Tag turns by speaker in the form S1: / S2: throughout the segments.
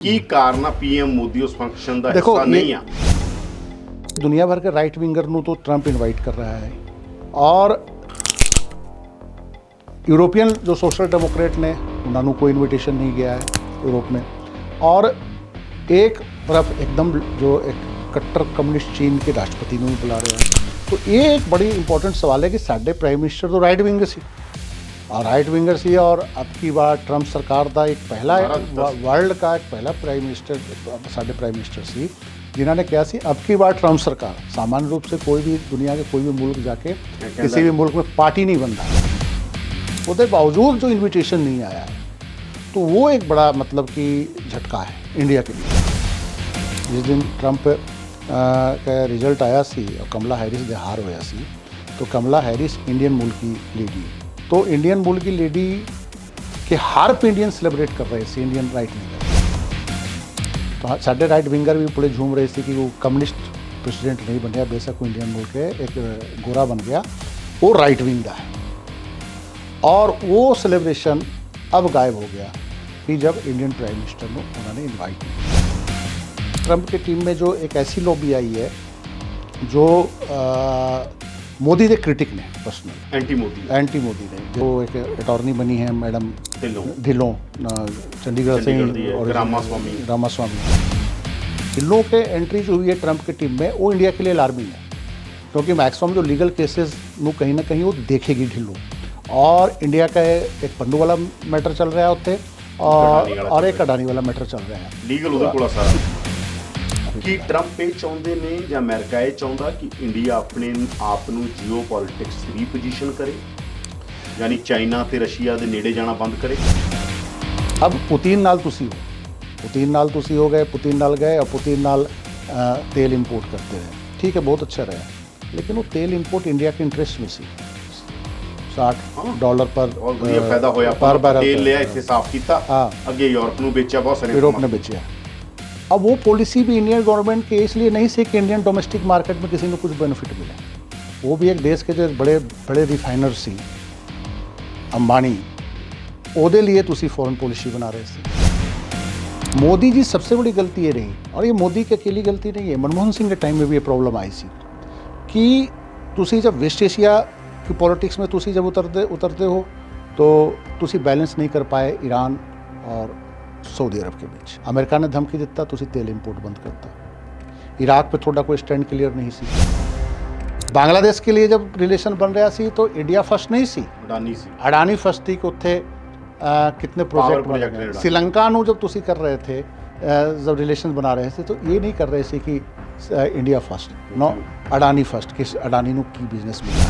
S1: की कारण आ पीएम मोदी उस फंक्शन का
S2: देखो,
S1: हिस्सा नहीं आ
S2: दुनिया भर के राइट विंगर ਨੂੰ तो ट्रंप इनवाइट कर रहा है और यूरोपियन जो सोशल डेमोक्रेट ने उन्होंने कोई इनविटेशन नहीं गया है यूरोप में। और एक तरफ एकदम जो एक कट्टर कम्युनिस्ट चीन के राष्ट्रपति ਨੂੰ भी बुला रहे हैं। तो ये एक बड़ी इंपॉर्टेंट सवाल है कि साढ़े प्राइम मिनिस्टर तो राइट विंगर सी और राइट विंगर सी और अब की बार ट्रंप सरकार का एक पहला वर्ल्ड का एक पहला प्राइम मिनिस्टर साढ़े प्राइम मिनिस्टर सी जिन्होंने कहा सी अब की बार ट्रंप सरकार सामान्य रूप से कोई भी दुनिया के कोई भी मुल्क जाके किसी भी मुल्क में पार्टी नहीं बनता, उसके बावजूद जो इन्विटेशन नहीं आया है तो वो एक बड़ा मतलब कि झटका है इंडिया के लिए। जिस दिन ट्रंप का रिजल्ट आया सी और कमला हैरिस दे हार होया सी तो कमला हैरिस इंडियन मुल्क की लेडी, तो इंडियन मुल्क की लेडी के हार पे इंडियन सेलिब्रेट कर रहे थे इंडियन राइट विंगर। तो साढ़े राइट विंगर भी पूरे झूम रहे थे कि वो कम्युनिस्ट प्रेसिडेंट नहीं बन गया, बेशक वो इंडियन मुल्क है एक गोरा बन गया, वो राइट विंग का है। और वो सेलिब्रेशन अब गायब हो गया कि जब इंडियन प्राइम मिनिस्टर को उन्होंने इनवाइट किया। ट्रंप की टीम में जो एक ऐसी लॉबी आई है जो मोदी के क्रिटिक ने पर्सनल एंटी मोदी ने जो एक अटॉर्नी बनी है मैडम ढिल्लों चंडीगढ़ से और रामास्वामी ढिल्लों के एंट्री जो हुई है ट्रंप की टीम में वो इंडिया के लिए अलार्मिंग है, क्योंकि मैक्सिमम जो लीगल केसेस में कहीं ना कहीं वो देखेगी ढिल्लों। और इंडिया का एक पन्नू वाला मैटर चल रहा है उत्थे और एक अडानी वाला मैटर चल रहा है
S1: लीगल ਉਹਦੇ ਕੋਲ ਸਾਰਾ ਕਿ ਟਰੰਪ ਇਹ ਚਾਹੁੰਦੇ ਨੇ ਜਾਂ ਅਮਰੀਕਾ ਇਹ ਚਾਹੁੰਦਾ ਕਿ ਇੰਡੀਆ ਆਪਣੇ ਆਪ ਨੂੰ ਜੀਓ ਪੋਲਿਟਿਕਸ ਰੀਪੋਜੀਸ਼ਨ ਕਰੇ, यानी चाइना ਤੇ रशिया ਦੇ ਨੇੜੇ ਜਾਣਾ ਬੰਦ करे।
S2: अब पुतिन नाल तुसी हो गए, पुतिन नाल गए और पुतिन नाल तेल इंपोर्ट करते रहे, ठीक है, बहुत अच्छा रहा, लेकिन वो तेल इंपोर्ट इंडिया के इंटरेस्ट में सी $60 पर
S1: फायदा होया पर बैरल तेल लिया इतने साफ किया, अगे यूरोप ने बेचा, बहुत सारे
S2: यूरोप ने बेचा। अब वो पॉलिसी भी इंडियन गवर्नमेंट के इसलिए नहीं सी कि इंडियन डोमेस्टिक मार्केट में किसी को कुछ बेनिफिट मिले। वो भी एक देश के जो बड़े बड़े रिफाइनर सी अंबानी ओदे लिए तुसी फॉरेन पॉलिसी बना रहे थे। मोदी जी सबसे बड़ी गलती ये रही, और ये मोदी की अकेली गलती नहीं है, मनमोहन सिंह के टाइम में भी ये प्रॉब्लम आई सी कि तुसी जब वेस्ट एशिया की पॉलिटिक्स में तुसी जब उतरते हो तो तुसी बैलेंस नहीं कर पाए ईरान और सऊदी अरब के बीच। अमेरिका ने धमकी दिता तुसी तेल इंपोर्ट बंद करता, इराक पे थोड़ा कोई स्टैंड क्लियर नहीं सी। बांग्लादेश के लिए जब रिलेशन बन रहा सी तो इंडिया फर्स्ट नहीं सी, अडानी फर्स्ट थी कि उत्थे कितने प्रोजेक्ट बन रहे। श्रीलंका ਨੂੰ जब तुसी कर रहे थे जब रिलेशन बना रहे थे तो ये नहीं कर रहे थे कि India first, no Adani first, कि अडानी ਨੂੰ की बिजनेस मिलना।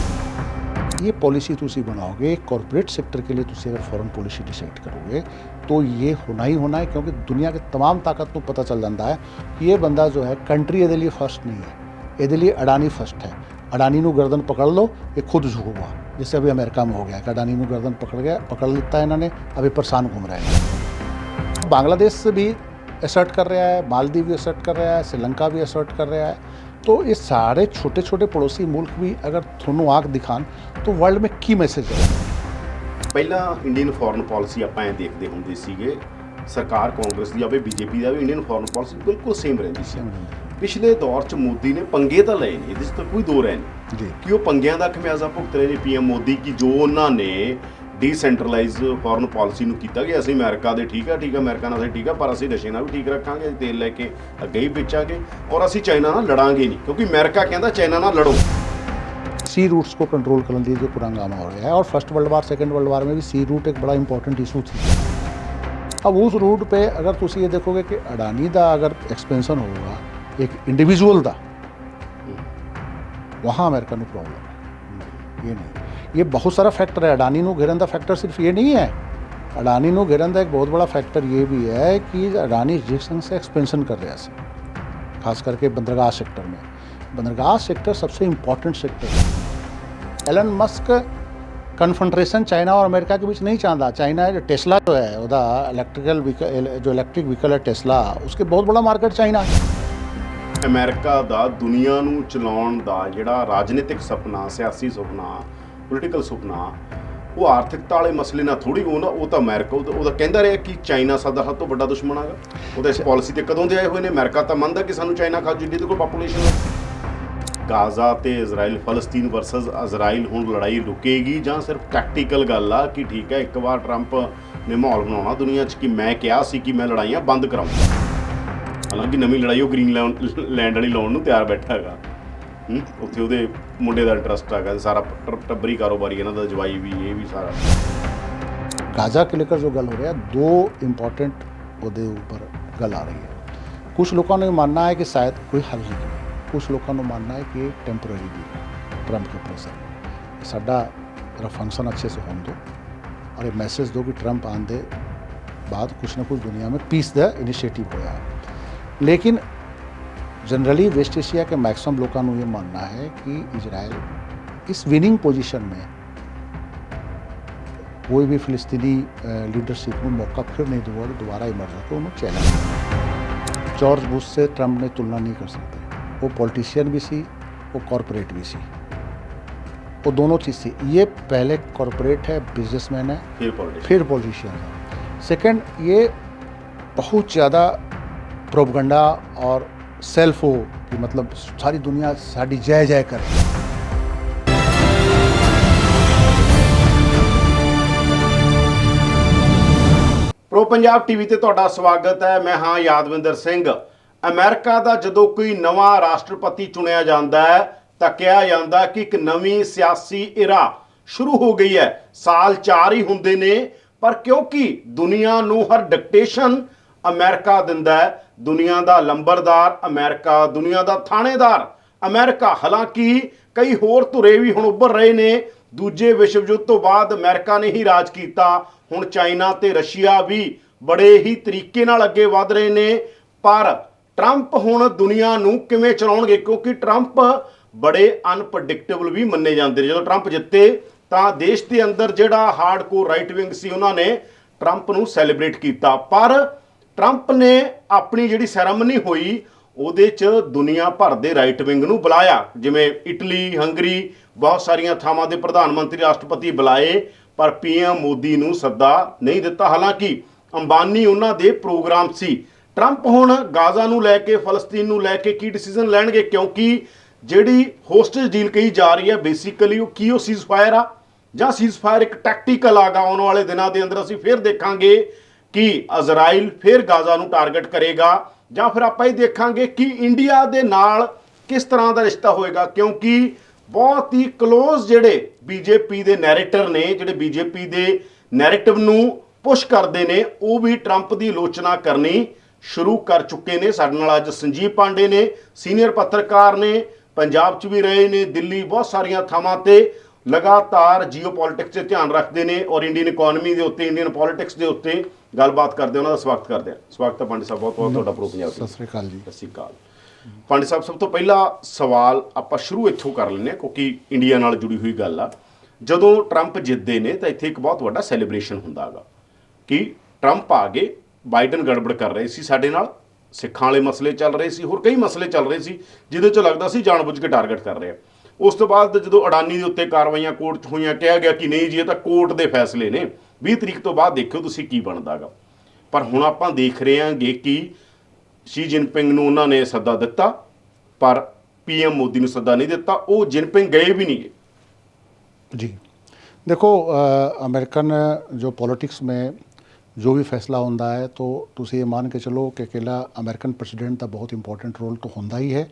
S2: ये पॉलिसी तुसी बनाओगे कॉरपोरेट सेक्टर के लिए, तुसी अगर फॉरेन पॉलिसी डिसाइड करोगे तो ये होना ही होना है, क्योंकि दुनिया के तमाम ताकत को पता चल जाता है कि ये बंदा जो है कंट्री ये लिए फर्स्ट नहीं है, ये लिए अडानी फर्स्ट है। अडानी ਨੂੰ गर्दन पकड़ लो ये खुद झुकेगा, जैसे अभी अमेरिका में हो गया कि अडानी ਨੂੰ गर्दन पकड़ लेता है इन्होंने, अभी परेशान घूम रहे हैं। बांग्लादेश से भी असर्ट कर रहा है, मालदीव भी असर्ट कर रहा है, श्रीलंका भी असर्ट कर रहा है। तो ये सारे छोटे छोटे पड़ोसी मुल्क भी अगर थोनों आँख दिखान तो वर्ल्ड में की मैसेज है।
S1: ਪਹਿਲਾਂ ਇੰਡੀਅਨ ਫੋਰਨ ਪਾਲਿਸੀ ਆਪਾਂ ਐ ਦੇਖਦੇ ਹੁੰਦੇ ਸੀਗੇ, ਸਰਕਾਰ ਕਾਂਗਰਸ ਦੀ ਆਵੇ ਬੀਜੇਪੀ ਦਾ ਵੀ ਇੰਡੀਅਨ ਫੋਰਨ ਪਾਲਿਸੀ ਬਿਲਕੁਲ ਸੇਮ ਰਹਿੰਦੀ ਸੀ। ਪਿਛਲੇ ਦੌਰ 'ਚ ਮੋਦੀ ਨੇ ਪੰਗੇ ਤਾਂ ਲਏ ਨੇ, ਇਹਦੇ 'ਚ ਤਾਂ ਕੋਈ ਦੋ ਰਹਿ ਨਹੀਂ ਕਿ ਉਹ ਪੰਗਿਆਂ ਦਾ ਖਮਿਆਜ਼ਾ ਭੁਗਤ ਰਹੇ ਨੇ ਪੀਐਮ ਮੋਦੀ ਕੀ ਜੋ ਉਹਨਾਂ ਨੇ ਡੀਸੈਂਟਰਲਾਈਜ਼ ਫੋਰਨ ਪਾਲਿਸੀ ਨੂੰ ਕੀਤਾ ਕਿ ਅਸੀਂ ਅਮਰੀਕਾ ਦੇ ਠੀਕ ਆ ਅਮਰੀਕਾ ਨਾਲ ਅਸੀਂ ਠੀਕ ਆ, ਪਰ ਅਸੀਂ ਨਸ਼ੇ ਨਾਲ ਵੀ ਠੀਕ ਰੱਖਾਂਗੇ, ਅਸੀਂ ਤੇਲ ਲੈ ਕੇ ਅੱਗੇ ਹੀ ਵੇਚਾਂਗੇ ਔਰ ਅਸੀਂ ਚਾਈਨਾ ਨਾਲ ਲੜਾਂਗੇ ਨਹੀਂ, क्योंकि अमेरिका कहता चाइना ਨਾਲ लड़ो।
S2: सी रूट्स को कंट्रोल करने के लिए जो पूरा हंगामा हो रहा है, और first world war second world war में भी सी रूट एक बड़ा इंपॉर्टेंट इशू थी। अब उस रूट पे अगर तुम ये देखोगे कि अडानी का अगर एक्सपेंशन होगा एक इंडिविजुअल का, वहाँ अमेरिका को प्रॉब्लम है, ये नहीं, ये बहुत सारा फैक्टर है। अडानी को घेरन का फैक्टर सिर्फ ये नहीं है, अडानी को घेरन का एक बहुत बड़ा फैक्टर ये भी है कि अडानी जिस ढंग से एक्सपेंशन कर रहा है, खास करके बंदरगाह सेक्टर में, बंदरगाह सेक्टर सबसे इम्पॉर्टेंट सेक्टर है। एलन मस्क कन्फ्रंट्रेशन चाइना और अमेरिका के बीच नहीं चाहता। चाइना जो टेस्ला जो है वह इलैक्ट्रिक व्हीकल है टेस्ला, उसके बहुत बड़ा मार्केट चाइना है।
S1: अमेरिका का दुनिया नूं चलाउण दा जिहड़ा राजनीतिक सुपना, सियासी सुपना, पोलिटिकल सुपना ਉਹ ਆਰਥਿਕਤਾ ਵਾਲੇ ਮਸਲੇ ਨਾਲ ਥੋੜੀ ਉਹ ਤਾਂ ਅਮਰੀਕਾ ਉਹਦਾ ਕਹਿੰਦਾ ਰਿਹਾ ਕਿ ਚਾਈਨਾ ਸਾਡਾ ਸਭ ਤੋਂ ਵੱਡਾ ਦੁਸ਼ਮਣ ਹੈਗਾ। ਉਹਦਾ ਇਸ ਪਾਲਿਸੀ ਤੇ ਕਦੋਂ ਦੇ ਆਏ ਹੋਏ ਨੇ। ਅਮਰੀਕਾ ਤਾਂ ਮੰਨਦਾ ਕਿ ਸਾਨੂੰ ਚਾਈਨਾ ਖਾ ਜਿੱਡੀ ਦੇ ਕੋਲ ਪਾਪੂਲੇਸ਼ਨ ਹੈ। ਗਾਜ਼ਾ ਤੇ ਇਜ਼ਰਾਈਲ ਫਲਸਤੀਨ ਵਰਸਸ ਇਜ਼ਰਾਈਲ ਹੁਣ ਲੜਾਈ ਰੁਕੇਗੀ ਜਾਂ ਸਿਰਫ ਟੈਕਟੀਕਲ ਗੱਲ ਆ ਕਿ ਠੀਕ ਹੈ ਇੱਕ ਵਾਰ ਟਰੰਪ ਨੇ ਮਾਹੌਲ ਬਣਾਉਣਾ ਦੁਨੀਆ 'ਚ ਕਿ ਮੈਂ ਕਿਹਾ ਸੀ ਕਿ ਮੈਂ ਲੜਾਈਆਂ ਬੰਦ ਕਰਾਉਂਗਾ। ਹਾਲਾਂਕਿ ਨਵੀਂ ਲੜਾਈ ਉਹ ਗ੍ਰੀਨਲੈਂਡ ਵਾਲੀ ਲਾਉਣ ਨੂੰ ਤਿਆਰ ਬੈਠਾ ਹੈਗਾ। ਉੱਥੇ ਉਹਦੇ ਮੁੰਡੇ ਦਾ ਇੰਟਰਸਟ ਹੈਗਾ, ਸਾਰਾ ਟੱਬਰੀ ਕਾਰੋਬਾਰੀ ਇਹਨਾਂ ਦਾ, ਜਵਾਈ ਵੀ, ਇਹ ਵੀ ਸਾਰਾ।
S2: गाज़ा के लेकर जो गल हो रहा है, दो इम्पॉर्टेंट ਉਹਦੇ ਉੱਪਰ ਗੱਲ ਆ ਰਹੀ ਹੈ। ਕੁਝ ਲੋਕਾਂ ਨੂੰ ਮੰਨਣਾ ਹੈ ਕਿ ਸ਼ਾਇਦ ਕੋਈ ਹੱਲ ਨਹੀਂ ਹੈ, ਕੁਝ ਲੋਕਾਂ ਨੂੰ ਮੰਨਣਾ ਹੈ कि टेम्पररी भी है ट्रंप के प्रेशर। साडा जरा फंक्शन अच्छे से होने दो और ये मैसेज दो कि ट्रंप आने दे बाद कुछ ना कुछ दुनिया में पीस दा इनिशिएटिव होया है। लेकिन जनरली वेस्ट एशिया के मैक्सिमम लोगों को ये मानना है कि इजराइल इस विनिंग पोजीशन में कोई भी फिलिस्तीनी लीडरशिप में मौका फिर नहीं दूंगा तो दोबारा इमर्ज होकर उन्हें चैलेंज। जॉर्ज बुश से ट्रंप ने तुलना नहीं कर सकते। वो पॉलिटिशियन भी सी, वो कॉरपोरेट भी सी, वो दोनों चीज़ थी। ये पहले कॉरपोरेट है, बिजनेसमैन है, फिर पॉलिटिशियन है। सेकंड, ये बहुत ज़्यादा प्रोपगंडा और सेल्फ हो कि मतलब सारी दुनिया साड़ी जय जय करे।
S1: ਪ੍ਰੋ ਪੰਜਾਬ ਟੀਵੀ ਤੇ ਤੁਹਾਡਾ ਸਵਾਗਤ ਹੈ। ਮੈਂ ਹਾਂ ਯਾਦਵਿੰਦਰ ਸਿੰਘ। ਅਮਰੀਕਾ ਦਾ ਜਦੋਂ ਕੋਈ ਨਵਾਂ ਰਾਸ਼ਟਰਪਤੀ ਚੁਣਿਆ ਜਾਂਦਾ ਹੈ ਤਾਂ ਕਿਹਾ ਜਾਂਦਾ ਕਿ ਇੱਕ ਨਵੀਂ ਸਿਆਸੀ ਇਰਾ ਸ਼ੁਰੂ ਹੋ ਗਈ ਹੈ। ਸਾਲ 4 ਹੀ ਹੁੰਦੇ ਨੇ, ਪਰ ਕਿਉਂਕਿ ਦੁਨੀਆ ਨੂੰ ਹਰ ਡਿਕਟੇਸ਼ਨ ਅਮਰੀਕਾ ਦਿੰਦਾ ਹੈ, ਦੁਨੀਆ ਦਾ ਲੰਬਰਦਾਰ ਅਮਰੀਕਾ, ਦੁਨੀਆ ਦਾ ਥਾਣੇਦਾਰ ਅਮਰੀਕਾ। ਹਾਲਾਂਕਿ ਕਈ ਹੋਰ ਧੁਰੇ ਵੀ ਹੁਣ ਉੱਭਰ ਰਹੇ ਨੇ। ਦੂਜੇ ਵਿਸ਼ਵ ਯੁੱਧ ਤੋਂ ਬਾਅਦ ਅਮਰੀਕਾ ਨੇ ਹੀ ਰਾਜ ਕੀਤਾ। ਹੁਣ ਚਾਈਨਾ ਤੇ ਰਸ਼ੀਆ ਵੀ ਬੜੇ ਹੀ ਤਰੀਕੇ ਨਾਲ ਅੱਗੇ ਵਧ ਰਹੇ ਨੇ। ਪਰ ਟਰੰਪ ਹੁਣ ਦੁਨੀਆ ਨੂੰ ਕਿਵੇਂ ਚਲਾਉਣਗੇ, ਕਿਉਂਕਿ ਟਰੰਪ ਬੜੇ ਅਨਪ੍ਰੈਡਿਕਟੇਬਲ ਵੀ ਮੰਨੇ ਜਾਂਦੇ ਨੇ। ਜਦੋਂ ਟਰੰਪ ਜਿੱਤੇ ਤਾਂ ਦੇਸ਼ ਦੇ ਅੰਦਰ ਜਿਹੜਾ ਹਾਰਡਕੋਰ ਰਾਈਟ ਵਿੰਗ ਸੀ ਉਹਨਾਂ ਨੇ ਟਰੰਪ ਨੂੰ ਸੈਲੀਬ੍ਰੇਟ ਕੀਤਾ। ਪਰ ਟਰੰਪ ਨੇ ਆਪਣੀ ਜਿਹੜੀ ਸੈਰੇਮਨੀ ਹੋਈ ਉਹਦੇ 'ਚ ਦੁਨੀਆ ਭਰ ਦੇ ਰਾਈਟ ਵਿੰਗ ਨੂੰ ਬੁਲਾਇਆ। ਜਿਵੇਂ ਇਟਲੀ, ਹੰਗਰੀ, ਬਹੁਤ ਸਾਰੀਆਂ ਥਾਵਾਂ ਦੇ ਪ੍ਰਧਾਨ ਮੰਤਰੀ, ਰਾਸ਼ਟਰਪਤੀ ਬੁਲਾਏ, ਪਰ ਪੀਐਮ ਮੋਦੀ ਨੂੰ ਸੱਦਾ ਨਹੀਂ ਦਿੱਤਾ। ਹਾਲਾਂਕਿ ਅੰਬਾਨੀ ਉਹਨਾਂ ਦੇ ਪ੍ਰੋਗਰਾਮ ਸੀ। ਟਰੰਪ ਹੁਣ ਗਾਜ਼ਾ ਨੂੰ ਲੈ ਕੇ, ਫਲਸਤੀਨ ਨੂੰ ਲੈ ਕੇ ਕੀ ਡਿਸੀਜਨ ਲੈਣਗੇ, ਕਿਉਂਕਿ ਜਿਹੜੀ ਹੋਸਟੇਜ ਡੀਲ ਕਹੀ ਜਾ ਰਹੀ ਹੈ ਬੇਸਿਕਲੀ ਉਹ ਸੀਜ਼ਫਾਇਰ ਆ ਜਾਂ ਸੀਜ਼ਫਾਇਰ ਇੱਕ ਟੈਕਟੀਕਲ ਆਗਾ। ਆਉਣ ਵਾਲੇ ਦਿਨਾਂ ਦੇ ਅੰਦਰ ਅਸੀਂ ਫਿਰ ਦੇਖਾਂਗੇ ਕਿ ਇਜ਼ਰਾਈਲ ਫਿਰ ਗਾਜ਼ਾ ਨੂੰ ਟਾਰਗੇਟ ਕਰੇਗਾ, ਜਾਂ ਫਿਰ ਆਪਾਂ ਇਹ ਦੇਖਾਂਗੇ ਕਿ ਇੰਡੀਆ ਦੇ ਨਾਲ ਕਿਸ ਤਰ੍ਹਾਂ ਦਾ ਰਿਸ਼ਤਾ ਹੋਏਗਾ। ਕਿਉਂਕਿ ਬਹੁਤ ਹੀ ਕਲੋਜ਼ ਜਿਹੜੇ ਬੀਜੇਪੀ ਦੇ ਨੈਰੇਟਰ ਨੇ, ਜਿਹੜੇ ਬੀਜੇਪੀ ਦੇ ਨੈਰੇਟਿਵ ਨੂੰ ਪੁਸ਼ ਕਰਦੇ ਨੇ, ਉਹ ਵੀ ਟਰੰਪ ਦੀ ਆਲੋਚਨਾ ਕਰਨੀ ਸ਼ੁਰੂ ਕਰ ਚੁੱਕੇ ਨੇ। ਸਾਡੇ ਨਾਲ ਅੱਜ ਸੰਜੀਵ ਪਾਂਡੇ ਨੇ, ਸੀਨੀਅਰ ਪੱਤਰਕਾਰ ਨੇ, ਪੰਜਾਬ 'ਚ ਵੀ ਰਹੇ ਨੇ, ਦਿੱਲੀ, ਬਹੁਤ ਸਾਰੀਆਂ ਥਾਵਾਂ ਤੇ ਲਗਾਤਾਰ ਜੀਓਪੋਲਿਟਿਕਸ 'ਤੇ ਧਿਆਨ ਰੱਖਦੇ ਨੇ ਔਰ ਇੰਡੀਅਨ ਇਕਨੋਮੀ ਦੇ ਉੱਤੇ, ਇੰਡੀਅਨ ਪੋਲਿਟਿਕਸ ਦੇ ਉੱਤੇ ਗੱਲਬਾਤ ਕਰਦੇ। ਉਹਨਾਂ ਦਾ ਸਵਾਗਤ ਕਰਦੇ ਹਾਂ। ਸਵਾਗਤ ਹੈ ਪੰਡਿਤ ਸਾਹਿਬ, ਬਹੁਤ ਬਹੁਤ ਤੁਹਾਡਾ ਪ੍ਰੋ ਪੰਜਾਬ।
S2: ਸਤਿ ਸ਼੍ਰੀ ਅਕਾਲ ਜੀ।
S1: ਸਤਿ ਸ਼੍ਰੀ ਅਕਾਲ ਪੰਡਿਤ ਸਾਹਿਬ। ਸਭ ਤੋਂ ਪਹਿਲਾ ਸਵਾਲ ਆਪਾਂ ਸ਼ੁਰੂ ਇੱਥੋਂ ਕਰ ਲੈਂਦੇ ਹਾਂ ਕਿਉਂਕਿ ਇੰਡੀਆ ਨਾਲ ਜੁੜੀ ਹੋਈ ਗੱਲ ਆ। ਜਦੋਂ ਟਰੰਪ ਜਿੱਤਦੇ ਨੇ ਤਾਂ ਇੱਥੇ ਇੱਕ ਬਹੁਤ ਵੱਡਾ ਸੈਲੀਬ੍ਰੇਸ਼ਨ ਹੁੰਦਾ ਹੈਗਾ ਕਿ ਟਰੰਪ ਆ ਗਏ। ਬਾਈਡਨ ਗੜਬੜ ਕਰ ਰਹੇ ਸੀ ਸਾਡੇ ਨਾਲ, ਸਿੱਖਾਂ ਵਾਲੇ ਮਸਲੇ ਚੱਲ ਰਹੇ ਸੀ, ਹੋਰ ਕਈ ਮਸਲੇ ਚੱਲ ਰਹੇ ਸੀ ਜਿਹਦੇ 'ਚ ਲੱਗਦਾ ਸੀ ਜਾਣਬੁੱਝ ਕੇ ਟਾਰਗੇਟ ਕਰ ਰਹੇ ਆ। ਉਸ ਤੋਂ ਬਾਅਦ ਜਦੋਂ ਅਡਾਨੀ ਦੇ ਉੱਤੇ ਕਾਰਵਾਈਆਂ ਕੋਰਟ 'ਚ ਹੋਈਆਂ, ਕਿਹਾ ਗਿਆ ਕਿ ਨਹੀਂ ਜੀ ਇਹ ਤਾਂ ਕੋਰਟ ਦੇ ਫੈਸਲੇ ਨੇ, 20 ਤਰੀਕ ਤੋਂ ਬਾਅਦ ਦੇਖਿਓ ਤੁਸੀਂ ਕੀ ਬਣਦਾ ਗਾ। ਪਰ ਹੁਣ ਆਪਾਂ ਦੇਖ ਰਹੇ ਹਾਂਗੇ ਕਿ ਸ਼ੀ ਜਿਨਪਿੰਗ ਨੂੰ ਉਹਨਾਂ ਨੇ ਸੱਦਾ ਦਿੱਤਾ, ਪਰ ਪੀਐਮ ਮੋਦੀ ਨੂੰ ਸੱਦਾ नहीं ਦਿੱਤਾ। ਉਹ ਜਿਨਪਿੰਗ गए भी नहीं गए।
S2: जी देखो, अमेरिकन जो पॉलिटिक्स में जो भी फैसला होता है तो तुसी ये मान के चलो कि अकेला अमेरिकन प्रेसिडेंट का बहुत इंपॉर्टेंट रोल तो होता ही है,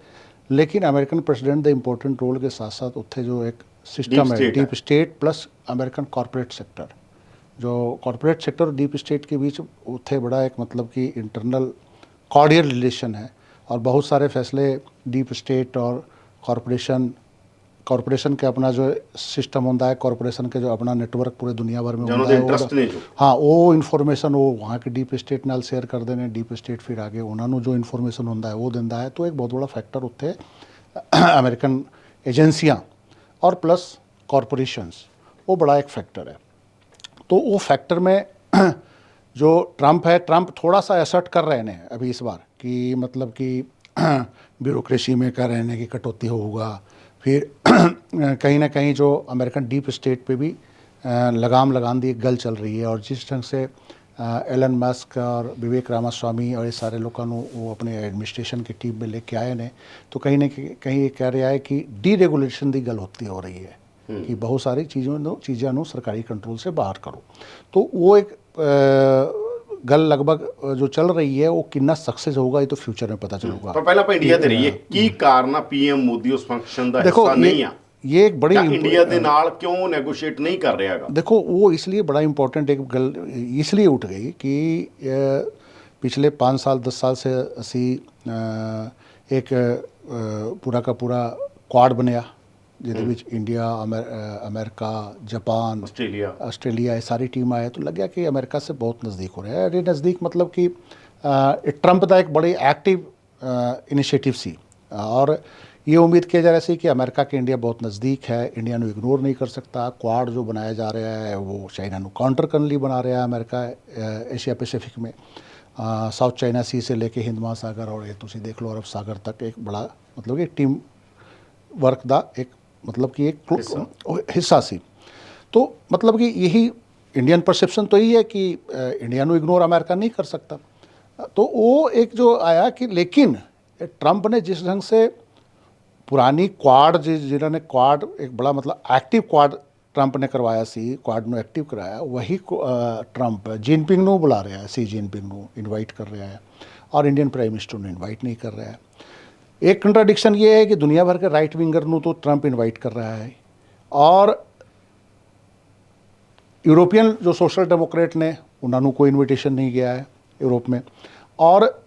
S2: लेकिन अमेरिकन प्रेसिडेंट के इंपॉर्टेंट रोल के साथ साथ उत्थे जो एक सिस्टम है deep state plus American corporate sector, जो कॉरपोरेट सेक्टर और डीप स्टेट के बीच उत्थे बड़ा एक मतलब कि इंटरनल कॉर्डियल रिलेशन है। और बहुत सारे फैसले डीप स्टेट और कॉरपोरेशन के अपना जो सिस्टम होता है, कॉरपोरेशन के जो अपना नेटवर्क पूरे दुनिया भर में होता है, हाँ वो इन्फॉर्मेशन वो वहाँ के डीप स्टेट नाल शेयर करते हैं। डीप स्टेट फिर आगे उन्होंने जो इन्फॉर्मेशन होता है वो दिंदा है। तो एक बहुत बड़ा फैक्टर उत्थे अमेरिकन एजेंसियाँ और प्लस कॉरपोरेशंस, वो बड़ा एक फैक्टर है। तो वो फैक्टर में जो ट्रंप है, ट्रंप थोड़ा सा असर्ट कर रहे हैं अभी इस बार कि मतलब कि ब्यूरोक्रेसी में कर रहे हैं कि कटौती होगा। फिर कहीं ना कहीं जो अमेरिकन डीप स्टेट पे भी लगाम लगान दी एक गल चल रही है और जिस ढंग से एलन मस्क और विवेक रामास्वामी और ये सारे लोगों को वो अपने एडमिनिस्ट्रेशन की टीम में लेके आए ने, तो कहीं ना कहीं ये कह रहा है कि डीरेगुलेशन की गल होती हो रही है कि बहुत सारी चीज़ों सरकारी कंट्रोल से बाहर करो। तो वो एक गल लगभग जो चल रही है वो कितना सक्सेस होगा ये तो फ्यूचर में पता चलूगा।
S1: पर पहला इंडिया ते रहिए की कारण पीएम मोदी उस फंक्शन का
S2: देखो
S1: हिस्सा नहीं आ,
S2: ये एक बड़ी
S1: इंडिया दे नाल क्यों नेगोशिएट नहीं कर रहा है?
S2: देखो वो इसलिए बड़ा इंपॉर्टेंट एक गल इसलिए उठ गई कि पिछले 5 साल 10 साल से असी एक पूरा का पूरा क्वाड बनया जिहदे विच इंडिया अमेरिका जापान आस्ट्रेलिया ये सारी टीम आए, तो लग्या कि अमेरिका से बहुत नज़दीक हो रहा है। ये नज़दीक मतलब कि ट्रंप का एक बड़ी एक्टिव इनिशिएटिव सी और ये उम्मीद किया जा रहा है कि अमेरिका के इंडिया बहुत नज़दीक है, इंडिया को इग्नोर नहीं कर सकता। क्वाड जो बनाया जा रहा है वो चाइना को काउंटर करने लिए बना रहा है अमेरिका एशिया पैसिफिक में, साउथ चाइना सी से लेके हिंद महासागर और ये तुम देख लो अरब सागर तक एक बड़ा मतलब एक टीम वर्क का एक मतलब कि एक हिस्सा सी। तो मतलब कि यही इंडियन परसेप्शन तो यही है कि इंडिया को इग्नोर अमेरिका नहीं कर सकता। तो वो एक जो आया कि लेकिन ट्रंप ने जिस ढंग से पुरानी क्वाड जिन्होंने क्वाड एक बड़ा मतलब एक्टिव क्वाड ट्रंप ने करवाया सी, क्वाड में एक्टिव कराया, वही ट्रंप जिनपिंग को बुला रहा है, सी जिनपिंग को इनवाइट कर रहा है और इंडियन प्राइम मिनिस्टर ने इनवाइट नहीं कर रहा है। एक कंट्राडिक्शन ये है कि दुनिया भर के राइट विंगर को तो ट्रंप इनवाइट कर रहा है और यूरोपियन जो सोशल डेमोक्रेट ने उन्होंने कोई इन्विटेशन नहीं गया है यूरोप में, और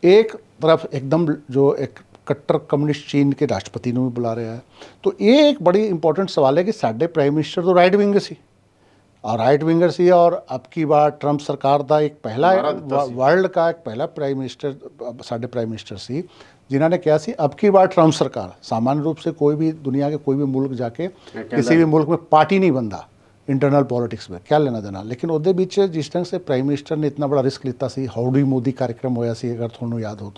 S2: एक तरफ एकदम जो एक कट्टर कम्युनिस्ट चीन के राष्ट्रपति ने भी बुला रहा है। तो ये एक बड़ी इंपॉर्टेंट सवाल है कि साढ़े प्राइम मिनिस्टर तो राइट विंगर सी और अब की बार ट्रंप सरकार का एक पहला वर्ल्ड का एक पहला प्राइम मिनिस्टर साढ़े प्राइम मिनिस्टर सी जिन्होंने कहा सी अब की बार ट्रंप सरकार सामान्य रूप से कोई भी दुनिया के कोई भी मुल्क जाके किसी भी मुल्क में पार्टी नहीं बनता इंटरनल पॉलिटिक्स में, क्या लेना देना। लेकिन उहदे बीच जिस ढंग से प्राइम मिनिस्टर ने इतना बड़ा रिस्क लिता सी, हाउडी मोदी कार्यक्रम होया सी अगर थोड़ा याद हो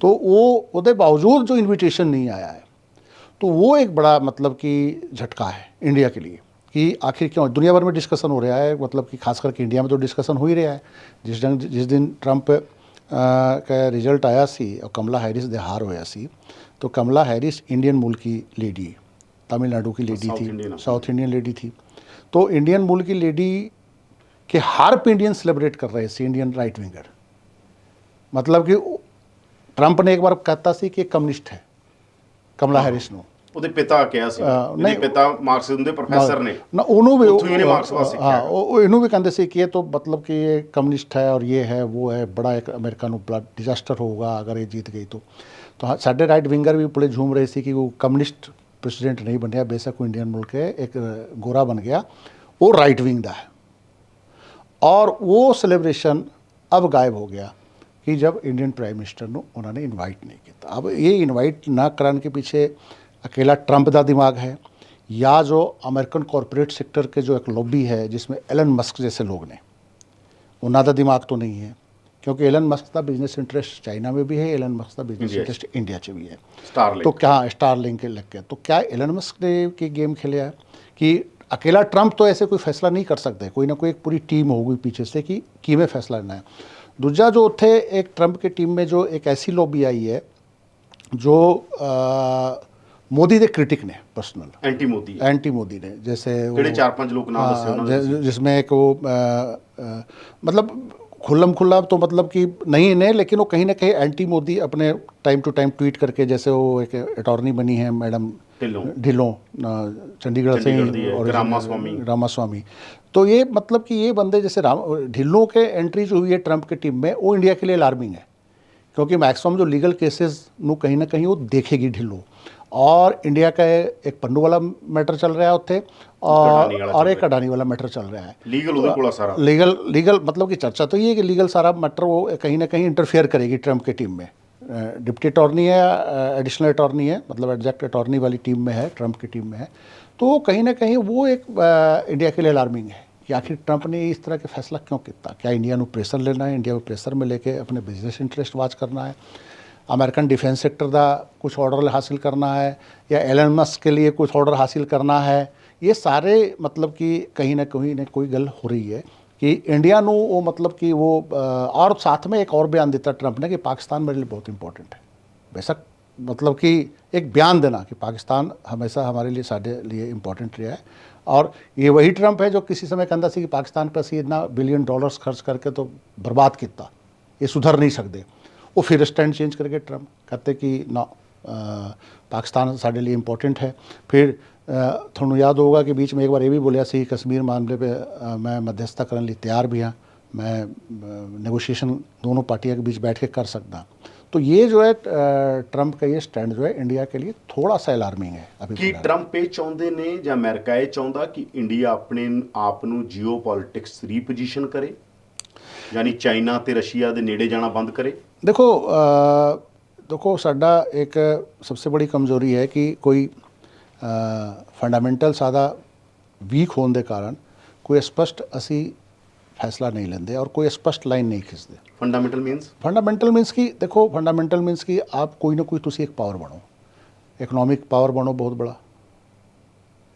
S2: तो वो उहदे बावजूद जो इन्विटेशन नहीं आया है, तो वो एक बड़ा मतलब कि झटका है इंडिया के लिए कि आखिर क्यों दुनिया भर में डिस्कशन हो रहा है, मतलब कि खास करके इंडिया में तो डिस्कशन हो ही रहा है। जिस दिन ट्रंप का रिजल्ट आया सी और कमला हैरिस दे हार होया सी, तो कमला हैरिस इंडियन मूल की लेडी, तमिलनाडु की लेडी थी, साउथ इंडियन लेडी थी। तो इंडियन मूल की लेडी के हार पे इंडियन सेलिब्रेट कर रहे थे, इंडियन राइट विंगर। मतलब कि ट्रंप ने एक बार कहता सी कि कम्युनिस्ट है कमला हैरिस ਨੂੰ
S1: ਉਹਦੇ ਪਿਤਾ ਕਿਹਾ ਸੀ, ਉਹਦੇ ਪਿਤਾ ਮਾਰਕਸਿਜ਼ਮ ਦੇ ਪ੍ਰੋਫੈਸਰ ਨੇ
S2: ਨਾ, ਉਹਨੂੰ ਵੀ
S1: ਉੱਥੋਂ ਹੀ ਮਾਰਕਸਵਾਦ ਸਿੱਖਿਆ।
S2: हाँ वो ਇਹਨੂੰ भी कहते सी कि ये तो मतलब कि ये कम्युनिस्ट है और ये है वो है, बड़ा एक अमेरिका ਨੂੰ बड़ा डिजास्टर होगा अगर ये जीत गई तो साढ़े राइट विंगर भी बड़े झूम रहे थे कि वो कम्युनिस्ट प्रेसिडेंट नहीं बनया, बेशक वो इंडियन मुल्क है एक गोरा बन गया, वो राइट विंग का है। और वो सेलिब्रेशन अब गायब हो गया कि जब इंडियन प्राइम मिनिस्टर को उन्होंने इनवाइट नहीं किया। अब ये इनवाइट ना कराने के पीछे अकेला ट्रंप का दिमाग है या जो अमेरिकन कॉरपोरेट सेक्टर के जो एक लॉबी है जिसमें एलन मस्क जैसे लोग ने, उन्होंने दिमाग तो नहीं है, क्योंकि एलन मस्क का बिजनेस इंटरेस्ट चाइना में भी है, एलन मस्क का बिजनेस इंटरेस्ट इंडिया से भी है। तो क्या स्टारलिंक के लग के तो क्या एलन मस्क ने की गेम खेले है कि अकेला ट्रंप तो ऐसे कोई फैसला नहीं कर सकते, कोई ना कोई एक पूरी टीम होगी पीछे से कि किमें फैसला लेना है। दूसरा जो थे एक ट्रंप की टीम में जो एक ऐसी लॉबी आई है जो मोदी के क्रिटिक ने पर्सनल एंटी मोदी ने, जैसे
S1: 4-5 लोग नाम दस्से उन्होंने,
S2: जिसमें एक वो मतलब खुल्लम खुल्ला तो मतलब कि नहीं ने, लेकिन वो कहीं ना कहीं एंटी मोदी अपने टाइम टू टाइम ट्वीट करके, जैसे वो एक अटॉर्नी बनी है मैडम ढिल्लों चंडीगढ़ से और रामास्वामी, तो ये मतलब कि ये बंदे जैसे ढिल्लों के एंट्री जो हुई है ट्रंप के टीम में वो इंडिया के लिए अलार्मिंग है, क्योंकि मैक्सिमम जो लीगल केसेस नु कहीं ना कहीं वो देखेगी ढिल्लों। और इंडिया का एक पन्नू वाला मैटर चल रहा है उत्थे और एक अडानी वाला मैटर चल रहा है। लीगल मतलब कि चर्चा तो ये है कि लीगल सारा मैटर वो कहीं ना कहीं इंटरफेयर करेगी ट्रंप की टीम में। डिप्टी अटॉर्नी है, एडिशनल अटॉर्नी है, मतलब एग्जैक्ट अटॉर्नी वाली टीम में है, ट्रंप की टीम में है। तो कहीं ना कहीं वो एक इंडिया के लिए अलार्मिंग है कि आखिर ट्रंप ने इस तरह के फैसला क्यों किया। क्या इंडिया को प्रेशर लेना है, इंडिया को प्रेशर में लेके अपने बिजनेस इंटरेस्ट वाच करना है, अमेरिकन डिफेंस सेक्टर का कुछ ऑर्डर हासिल करना है, या एलन मस्क के लिए कुछ ऑर्डर हासिल करना है, ये सारे मतलब कि कहीं ना कोई गल हो रही है कि इंडिया ਨੂੰ वो मतलब कि वो और साथ में एक और बयान देता ट्रंप ने कि पाकिस्तान मेरे लिए बहुत इंपॉर्टेंट है। बेशक मतलब कि एक बयान देना कि पाकिस्तान हमेशा हमारे लिए साढ़े लिए इंपॉर्टेंट रहा है, और ये वही ट्रंप है जो किसी समय कहता सी कि पाकिस्तान पर असी इतना बिलियन डॉलर्स खर्च करके तो बर्बाद किया, ये सुधर नहीं सकते। वो फिर स्टैंड चेंज करके ट्रंप कहते कि ना पाकिस्तान साढ़े लिए इंपॉर्टेंट है। फिर थोड़ा याद होगा कि बीच में एक बार ये भी बोलिया सी कश्मीर मामले पे मैं मध्यस्थता करने लिए तैयार भी हाँ, मैं नेगोशिएशन दोनों पार्टियों के बीच बैठ के कर सकता। तो ये जो है ट्रंप का ये स्टैंड जो है इंडिया के लिए थोड़ा सा अलार्मिंग है अभी।
S1: ਕਿ ਟਰੰਪ ਇਹ ਚਾਹੁੰਦੇ ਨੇ ਜਾਂ ਅਮਰੀਕਾ ਇਹ ਚਾਹੁੰਦਾ ਕਿ ਇੰਡੀਆ ਆਪਣੇ ਆਪ ਨੂੰ ਜੀਓਪੋਲਿਟਿਕਸ ਰੀਪੋਜੀਸ਼ਨ ਕਰੇ, ਯਾਨੀ ਚਾਈਨਾ ਤੇ ਰਸ਼ੀਆ ਦੇ ਨੇੜੇ ਜਾਣਾ ਬੰਦ करे?
S2: देखो साडा एक सबसे बड़ी कमज़ोरी है कि कोई फंडामेंटल सादा वीक होने के कारण कोई स्पष्ट असी फैसला नहीं लेंदे और कोई स्पष्ट लाइन नहीं खिंचते। फंडामेंटल मीनस कि देखो फंडामेंटल मीनस कि आप कोई ना कोई तुसी एक पावर बनो, इकनॉमिक पावर बनो बहुत बड़ा,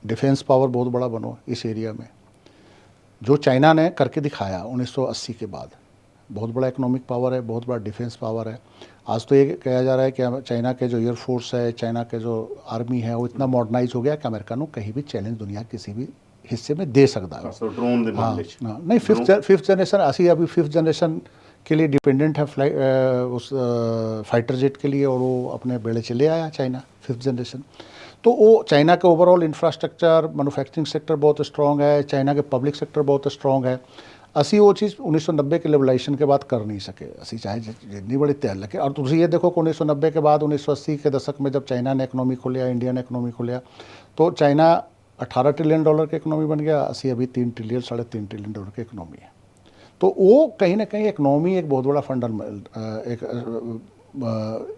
S2: डिफेंस पावर बहुत बड़ा बनो इस एरिया में। जो चाइना ने करके दिखाया 1980 के बाद, बहुत बड़ा इकोनॉमिक पावर है, बहुत बड़ा डिफेंस पावर है। आज तो ये कहा जा रहा है कि चाइना के जो एयरफोर्स है, चाइना के जो आर्मी है वो इतना मॉडर्नाइज हो गया कि अमेरिका को कहीं भी चैलेंज दुनिया किसी भी हिस्से में दे सकता है। हाँ, नहीं फिफ्थ जनरेशन असी अभी फिफ्थ जनरेशन के लिए डिपेंडेंट है उस फाइटर जेट के लिए, और वो अपने बेड़े चले आया चाइना फिफ्थ जनरेशन। तो वो चाइना के ओवरऑल इंफ्रास्ट्रक्चर मैन्युफैक्चरिंग सेक्टर बहुत स्ट्रॉन्ग है, चाइना के पब्लिक सेक्टर बहुत स्ट्रॉन्ग है। असी वो चीज़ 1990 के लिबरलाइजेशन के बाद कर नहीं सके, असी चाहे जितनी बड़ी तैयार लगे। और तुम ये देखो कि 1990 के बाद 1980 के दशक में जब चाइना ने इकनॉमी खोलिया, इंडिया ने इकनॉमी खोलिया, तो चाइना 18 ट्रिलियन डॉलर की इकनॉमी बन गया, असी अभी 3 ट्रिलियन साढ़े 3 ट्रिलियन डॉलर की इकनॉमी है। तो वो कहीं ना कहीं इकनॉमी एक बहुत बड़ा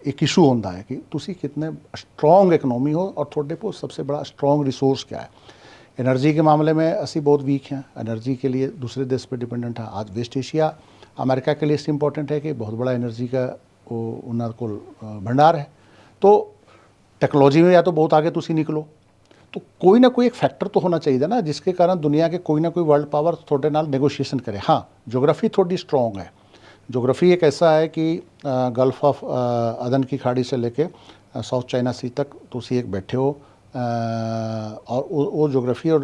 S2: एक इशू होता है कि तुसी कितने स्ट्रॉन्ग इकनॉमी हो और थोड़े को सबसे बड़ा स्ट्रॉन्ग रिसोर्स क्या है। एनर्जी के मामले में असी बहुत वीक हैं, एनर्जी के लिए दूसरे देश पे डिपेंडेंट है। आज वेस्ट एशिया अमेरिका के लिए इससे इंपॉर्टेंट है कि बहुत बड़ा एनर्जी का वो उन्होंने को भंडार है। तो टेक्नोलॉजी में या तो बहुत आगे तुसी निकलो, तो कोई ना कोई एक फैक्टर तो होना चाहिए ना जिसके कारण दुनिया के कोई ना कोई वर्ल्ड पावर थोड़े नाल नेगोशिएशन करे। हाँ, जोग्राफी थोड़ी स्ट्रॉन्ग है। जोग्राफी एक ऐसा है कि गल्फ ऑफ अदन की खाड़ी से लेके साउथ चाइना सी तक तुसी एक बैठे हो, और वो जोग्राफी और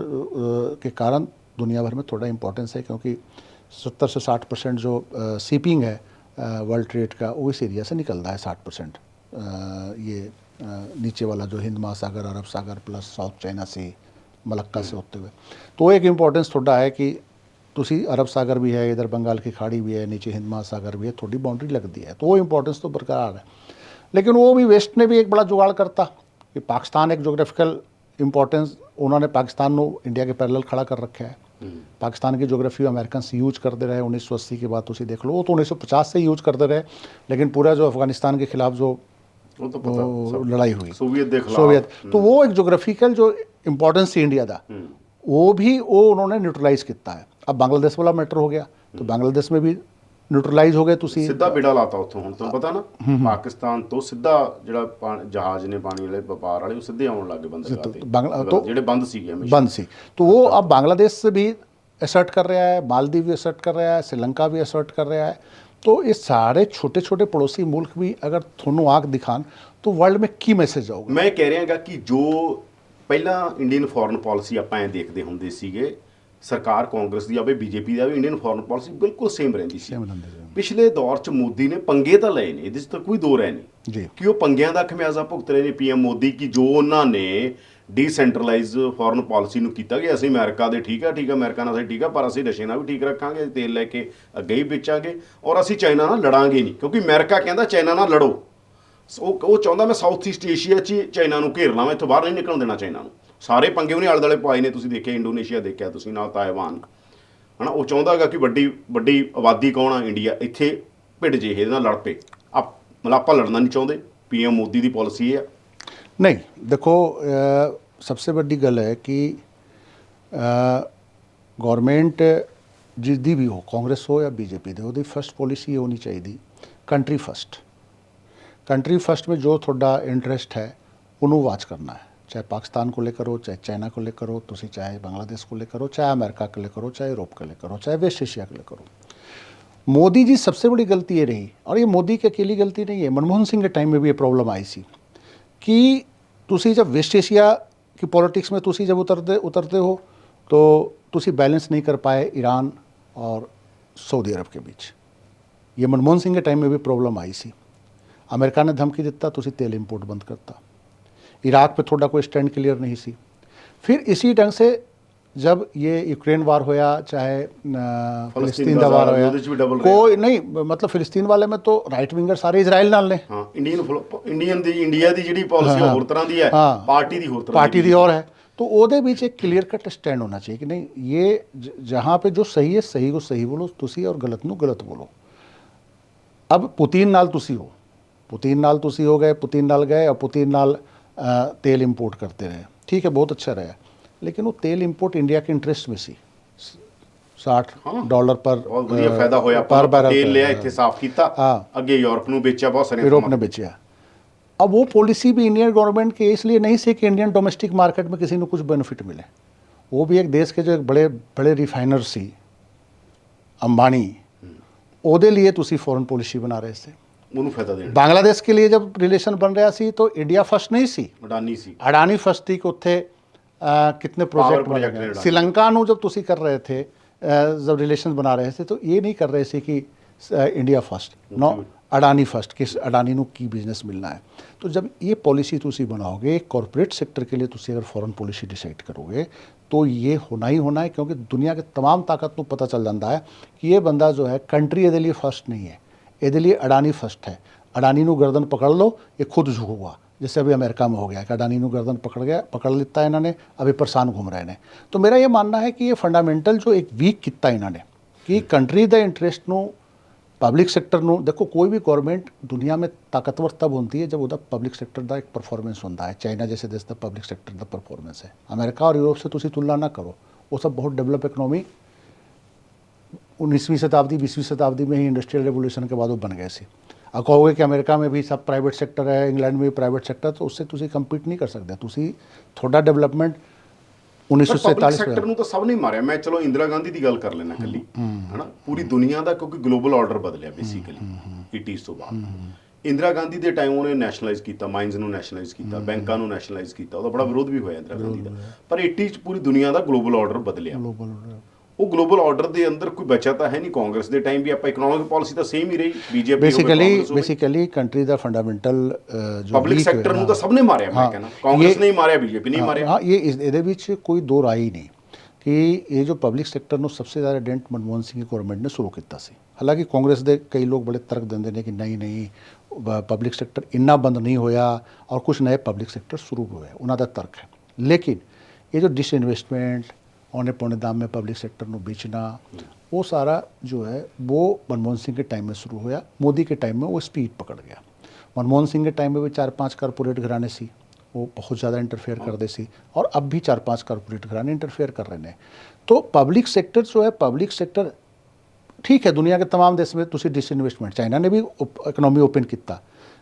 S2: के कारण दुनिया भर में थोड़ा इम्पोर्टेंस है, क्योंकि 70 से 60% जो सीपिंग है वर्ल्ड ट्रेड का वो इस एरिया से निकलता है। 60% ये नीचे वाला जो हिंद महासागर, अरब सागर प्लस साउथ चाइना सी, मलक्का से होते हुए, तो एक इम्पोर्टेंस थोड़ा है कि तुसी अरब सागर भी है, इधर बंगाल की खाड़ी भी है, नीचे हिंद महासागर भी है, थोड़ी बाउंड्री लगती है, तो वो इम्पोर्टेंस तो बरकरार है। लेकिन वो भी वेस्ट ने भी एक बड़ा जुगाड़ करता कि पाकिस्तान एक जोग्राफिकल इंपॉर्टेंस उन्होंने पाकिस्तान को इंडिया के पैरेलल खड़ा कर रखा है। पाकिस्तान की जोग्राफी अमेरिकन यूज करते रहे 1980 के बाद, तुसी देख लो वो तो 1950 से यूज करते रहे, लेकिन पूरा जो अफगानिस्तान के खिलाफ जो लड़ाई हुई सोवियत, तो वो एक जोग्राफिकल जो इंपॉर्टेंस थी इंडिया का, वो भी वो उन्होंने न्यूट्रलाइज किया है। अब बांग्लादेश वाला मैटर हो गया तो बांग्लादेश में भी न्यूट्रलाइज हो गए। तुसी
S1: ਸਿੱਧਾ ਬਿੜਾ ਲਾਤਾ ਉੱਥੋਂ, ਹੁਣ ਤੁਹਾਨੂੰ ਪਤਾ ਨਾ ਪਾਕਿਸਤਾਨ ਤੋਂ ਸਿੱਧਾ ਜਿਹੜਾ ਜਹਾਜ਼ ਨੇ ਪਾਣੀ ਵਾਲੇ ਵਪਾਰ ਵਾਲੇ ਉਹ ਸਿੱਧੇ ਆਉਣ ਲੱਗੇ ਬੰਦਰਗਾਹ ਤੇ, ਜਿਹੜੇ ਬੰਦ ਸੀਗੇ ਹਮੇਸ਼ਾ
S2: बंद सी। तो वो अब बांग्लादेश से भी असर्ट कर रहा है, मालदीव भी असर्ट कर रहा है, श्रीलंका भी असर्ट कर रहा है। तो ये सारे छोटे छोटे पड़ोसी मुल्क भी अगर थोनों आँख दिखान तो वर्ल्ड में की मैसेज आऊगा।
S1: ਮੈਂ ਕਹਿ ਰਿਹਾਗਾ ਕਿ ਜੋ ਪਹਿਲਾਂ ਇੰਡੀਅਨ ਫੋਰਨ ਪਾਲਿਸੀ ਆਪਾਂ ਐ ਦੇਖਦੇ ਹੁੰਦੇ ਸੀਗੇ, ਸਰਕਾਰ ਕਾਂਗਰਸ ਦੀ ਆਵੇ ਬੀਜੇਪੀ ਦੀ ਆਵੇ, ਇੰਡੀਅਨ ਫੋਰਨ ਪਾਲਿਸੀ ਬਿਲਕੁਲ ਸੇਮ ਰਹਿੰਦੀ ਸੀ। ਪਿਛਲੇ ਦੌਰ 'ਚ ਮੋਦੀ ਨੇ ਪੰਗੇ ਤਾਂ ਲਏ ਨੇ, ਇਹਦੇ 'ਚ ਤਾਂ ਕੋਈ ਦੋ ਰਹਿ ਨਹੀਂ
S2: ਜੀ
S1: ਕਿ ਉਹ ਪੰਗਿਆਂ ਦਾ ਖਮਿਆਜ਼ਾ ਭੁਗਤ ਰਹੇ ਨੇ ਪੀਐਮ ਮੋਦੀ, ਕਿ ਜੋ ਉਹਨਾਂ ਨੇ ਡੀਸੈਂਟਰਲਾਈਜ਼ ਫੋਰਨ ਪਾਲਿਸੀ ਨੂੰ ਕੀਤਾ ਕਿ ਅਸੀਂ ਅਮਰੀਕਾ ਦੇ ਠੀਕ ਆ ਅਮਰੀਕਾ ਨਾਲ ਅਸੀਂ ਠੀਕ ਆ, ਪਰ ਅਸੀਂ ਰਸ਼ੀਆ ਨਾਲ ਵੀ ਠੀਕ ਰੱਖਾਂਗੇ, ਤੇਲ ਲੈ ਕੇ ਅੱਗੇ ਹੀ ਵੇਚਾਂਗੇ, ਔਰ ਅਸੀਂ ਚਾਈਨਾ ਨਾਲ ਲੜਾਂਗੇ ਨਹੀਂ, ਕਿਉਂਕਿ ਅਮਰੀਕਾ ਕਹਿੰਦਾ ਚਾਈਨਾ ਨਾਲ ਲੜੋ। ਉਹ ਚਾਹੁੰਦਾ ਮੈਂ ਸਾਊਥ ਈਸਟ ਏਸ਼ੀਆ 'ਚ ਚਾਈਨਾ ਨੂੰ ਘੇਰ ਲਾਵਾਂ, ਇੱਥੋਂ ਬਾਹਰ ਨਹੀਂ ਨਿਕਲਣ ਦੇਣਾ ਚਾਈਨਾ ਨੂੰ। ਸਾਰੇ ਪੰਗੇ ਉਹਨੇ ਆਲੇ ਦੁਆਲੇ ਪਾਏ ਨੇ, ਤੁਸੀਂ ਦੇਖਿਆ ਇੰਡੋਨੇਸ਼ੀਆ ਦੇਖਿਆ ਤੁਸੀਂ, ਨਾਲ ਤਾਇਵਾਨ ਹੈ ਨਾ। ਉਹ ਚਾਹੁੰਦਾ ਹੈਗਾ ਕਿ ਵੱਡੀ ਆਬਾਦੀ ਕੌਣ ਆ ਇੰਡੀਆ, ਇੱਥੇ ਭਿੜ ਜੇ ਇਹਦੇ ਨਾਲ ਲੜ ਪਏ। ਮਤਲਬ ਆਪਾਂ ਲੜਨਾ ਨਹੀਂ ਚਾਹੁੰਦੇ, ਪੀਐਮ ਮੋਦੀ ਦੀ ਪਾਲਿਸੀ ਹੈ।
S2: नहीं देखो सबसे बड़ी गल है कि गौरमेंट जिसकी भी हो, कांग्रेस हो या बीजेपी दे, ਉਹਦੀ फर्स्ट पॉलिसी होनी चाहिए कंट्री फस्ट। कंट्री फस्ट में जो थोड़ा इंटरेस्ट है उन्होंने वाच करना है। चाहे पाकिस्तान को लेकर हो, चाहे चाइना को लेकर हो, तुसी चाहे बांग्लादेश को लेकर हो, चाहे अमेरिका को लेकर हो, चाहे यूरोप को लेकर हो, चाहे वेस्ट एशिया को लेकर हो। मोदी जी सबसे बड़ी गलती ये रही, और ये मोदी की अकेली गलती नहीं है, मनमोहन सिंह के टाइम में भी ये प्रॉब्लम आई सी कि तुसी जब वेस्ट एशिया की पॉलिटिक्स में तुसी जब उतरते हो तो तुसी बैलेंस नहीं कर पाए ईरान और सऊदी अरब के बीच। ये मनमोहन सिंह के टाइम में भी प्रॉब्लम आई सी। अमेरिका ने धमकी दिता तुसी तेल इंपोर्ट बंद करता, इराक पे थोड़ा कोई स्टैंड क्लियर नहीं सी। फिर इसी ढंग से जब ये यूक्रेन वार होया, चाहे फिलिस्तीन का वार होया, कोई नहीं, मतलब फिलिस्तीन वाले में तो राइट विंगर सारे इजराइल नाल ने।
S1: हाँ, इंडिया ਦੀ ਜਿਹੜੀ ਪਾਲਿਸੀ ਹੋਰ ਤਰ੍ਹਾਂ ਦੀ ਹੈ, ਪਾਰਟੀ ਦੀ ਹੋਰ ਤਰ੍ਹਾਂ
S2: पार्टी दी और है, तो ਉਹਦੇ बीच एक क्लियर कट स्टैंड होना चाहिए कि नहीं, ये जहाँ पे जो सही है सही को सही बोलो तुसी और गलत ਨੂੰ गलत बोलो। अब पुतिन नाल तुसी हो, पुतिन नाल तुसी हो गए, पुतिन नाल गए और पुतिन नाल तेल इंपोर्ट करते रहे, ठीक है, बहुत अच्छा रहा, लेकिन वो तेल इंपोर्ट इंडिया के इंटरेस्ट में सी। $60 पर
S1: ਬਹੁਤ ਵਧੀਆ ਫਾਇਦਾ ਹੋਇਆ,
S2: पर बैरल
S1: ਤੇਲ ਲਿਆ ਇੱਥੇ ਸਾਫ਼ ਕੀਤਾ, ਅੱਗੇ ਯੂਰਪ ਨੂੰ ਵੇਚਿਆ, बहुत सारे
S2: यूरोप ने बेचा। अब वो पॉलिसी भी इंडियन गवर्नमेंट के इसलिए नहीं सी कि इंडियन डोमेस्टिक मार्केट में किसी को कुछ बेनिफिट मिले। वो भी एक देश के जो एक बड़े बड़े रिफाइनर सी अंबानी, ਉਹਦੇ लिए तुसी फॉरेन पॉलिसी बना रहे थे।
S1: ਉਹਨੂੰ ਫਾਇਦਾ ਦੇਣਾ।
S2: बांग्लादेश के लिए जब रिलेशन बन रहा सी तो इंडिया फर्स्ट नहीं सी,
S1: ਅਡਾਨੀ ਸੀ,
S2: अडानी फर्स्ट थी कि उत्थे कितने प्रोजेक्ट बन
S1: project
S2: गए।
S1: ने
S2: श्रीलंका ਨੂੰ जब तुसी कर रहे थे, जब रिलेशन बना रहे थे तो ये नहीं कर रहे थे कि India first, no Adani first, किस अडानी ਨੂੰ की बिजनेस मिलना है। तो जब ये पॉलिसी तुसी बनाओगे कॉरपोरेट सेक्टर के लिए, तुसी अगर फॉरेन पॉलिसी डिसाइड करोगे तो ये होना ही होना है, क्योंकि दुनिया के तमाम ताकत को पता चल जाता है कि ये बंदा जो है कंट्री ਇਹਦੇ लिए फर्स्ट नहीं है, ਇਹਦੇ लिए अडानी फर्स्ट है। अडानी ਨੂੰ गर्दन पकड़ लो, ये खुद झुकेगा, जैसे अभी अमेरिका में हो गया कि अडानी ਨੂੰ गर्दन पकड़ लेता है इन्होंने, अभी परेशान घूम रहे हैं। तो मेरा ये मानना है कि ये फंडामेंटल जो एक वीक किया इन्होंने कि कंट्री द इंटरेस्ट ਨੂੰ, पब्लिक सैक्टर ਨੂੰ, देखो कोई भी गवर्नमेंट दुनिया में ताकतवर तब होती है जब ਉਹਦਾ पब्लिक सैक्टर का एक परफॉर्मेंस होता है। चाइना जैसे देश का पब्लिक सैक्टर का परफॉर्मेंस है, अमेरिका और यूरोप से तुसी तुलना ना करो, वो सब बहुत डेवलप इकनॉमी 19वीं शताब्दी 20वीं शताब्दी में ही इंडस्ट्रियल रेवोल्यूशन के बाद वो बन गए सी। अब कहोगे कि अमेरिका में भी सब प्राइवेट सेक्टर है, इंग्लैंड में भी प्राइवेट सेक्टर, तो उससे तुसी कंपीट नहीं कर सकते। तुसी थोड़ा डेवलपमेंट 1947
S1: ਸੈਕਟਰ ਨੂੰ ਤਾਂ ਸਭ ਨੇ ਮਾਰਿਆ। ਮੈਂ ਚਲੋ ਇੰਦਰਾ ਗਾਂਧੀ ਦੀ ਗੱਲ ਕਰ ਲੈਣਾ ਕੱਲੀ, ਹਨਾ, ਪੂਰੀ ਦੁਨੀਆ ਦਾ, ਕਿਉਂਕਿ ਗਲੋਬਲ ਆਰਡਰ ਬਦਲਿਆ ਬੇਸਿਕਲੀ 80s ਤੋਂ ਬਾਅਦ। ਇੰਦਰਾ ਗਾਂਧੀ ਦੇ ਟਾਈਮ ਉਹਨੇ ਨੈਸ਼ਨਲਾਈਜ਼ ਕੀਤਾ, ਮਾਈਨਸ ਨੂੰ ਨੈਸ਼ਨਲਾਈਜ਼ ਕੀਤਾ, ਬੈਂਕਾਂ ਨੂੰ ਨੈਸ਼ਨਲਾਈਜ਼ ਕੀਤਾ, ਉਹਦਾ ਬੜਾ ਵਿਰੋਧ ਵੀ ਹੋਇਆ ਇੰਦਰਾ ਗਾਂਧੀ ਦਾ। ਪਰ 80s 'ਚ ਪੂਰੀ ਦੁਨੀਆ ਦਾ ਗਲੋਬਲ ਆਰਡਰ ਬਦਲਿਆ। ਉਹ ਗਲੋਬਲ ਆਰਡਰ ਦੇ ਅੰਦਰ ਕੋਈ ਬਚਾ ਤਾਂ ਹੈ ਨਹੀਂ। ਕਾਂਗਰਸ ਦੇ ਟਾਈਮ ਵੀ ਆਪਾਂ ਇਕਨੋਮਿਕ ਪਾਲਿਸੀ ਤਾਂ ਸੇਮ ਹੀ ਰਹੀ, ਬੀਜੇਪੀ
S2: बेसिकली कंट्री ਦਾ ਫੰਡਾਮੈਂਟਲ ਜੋ
S1: ਪਬਲਿਕ ਸੈਕਟਰ ਨੂੰ ਤਾਂ ਸਭ ਨੇ ਮਾਰਿਆ। ਮੈਂ ਕਹਿੰਦਾ ਕਾਂਗਰਸ ਨੇ ਹੀ ਮਾਰਿਆ, ਬੀਜੇਪੀ ਨਹੀਂ ਮਾਰਿਆ।
S2: हाँ, ये ਇਹਦੇ ਵਿੱਚ ਕੋਈ ਦੋ ਰਾਏ ਹੀ ਨਹੀਂ ਕਿ ਇਹ ਜੋ ਪਬਲਿਕ ਸੈਕਟਰ ਨੂੰ ਸਭ ਤੋਂ ਜ਼ਿਆਦਾ ਡੈਂਟ ਮਨਮੋਹਨ ਸਿੰਘ ਦੀ ਗਵਰਨਮੈਂਟ ਨੇ ਸ਼ੁਰੂ ਕੀਤਾ ਸੀ। ਹਾਲਾਂਕਿ ਕਾਂਗਰਸ ਦੇ ਕਈ ਲੋਕ ਬੜੇ ਤਰਕ ਦਿੰਦੇ ਨੇ ਕਿ ਨਹੀਂ ਪਬਲਿਕ ਸੈਕਟਰ ਇੰਨਾ ਬੰਦ ਨਹੀਂ ਹੋਇਆ और कुछ नए पब्लिक सेक्टर शुरू हुए, ਉਹਨਾਂ ਦਾ ਤਰਕ ਹੈ। लेकिन ये जो डिसइन्वेस्टमेंट, औने पौने दाम में पब्लिक सेक्टर को बेचना, वो सारा जो है वो मनमोहन सिंह के टाइम में शुरू होया। मोदी के टाइम में वो स्पीड पकड़ गया। मनमोहन सिंह के टाइम में भी 4-5 कारपोरेट घराने सी, वो बहुत ज़्यादा इंटरफेयर करते सी, और अब भी 4-5 कारपोरेट घराने इंटरफेयर कर रहे हैं। तो पब्लिक सेक्टर जो है, पब्लिक सेक्टर ठीक है, दुनिया के तमाम देश में तुसी डिसइन्वेस्टमेंट, चाइना ने भी इकनॉमी ओपन किया,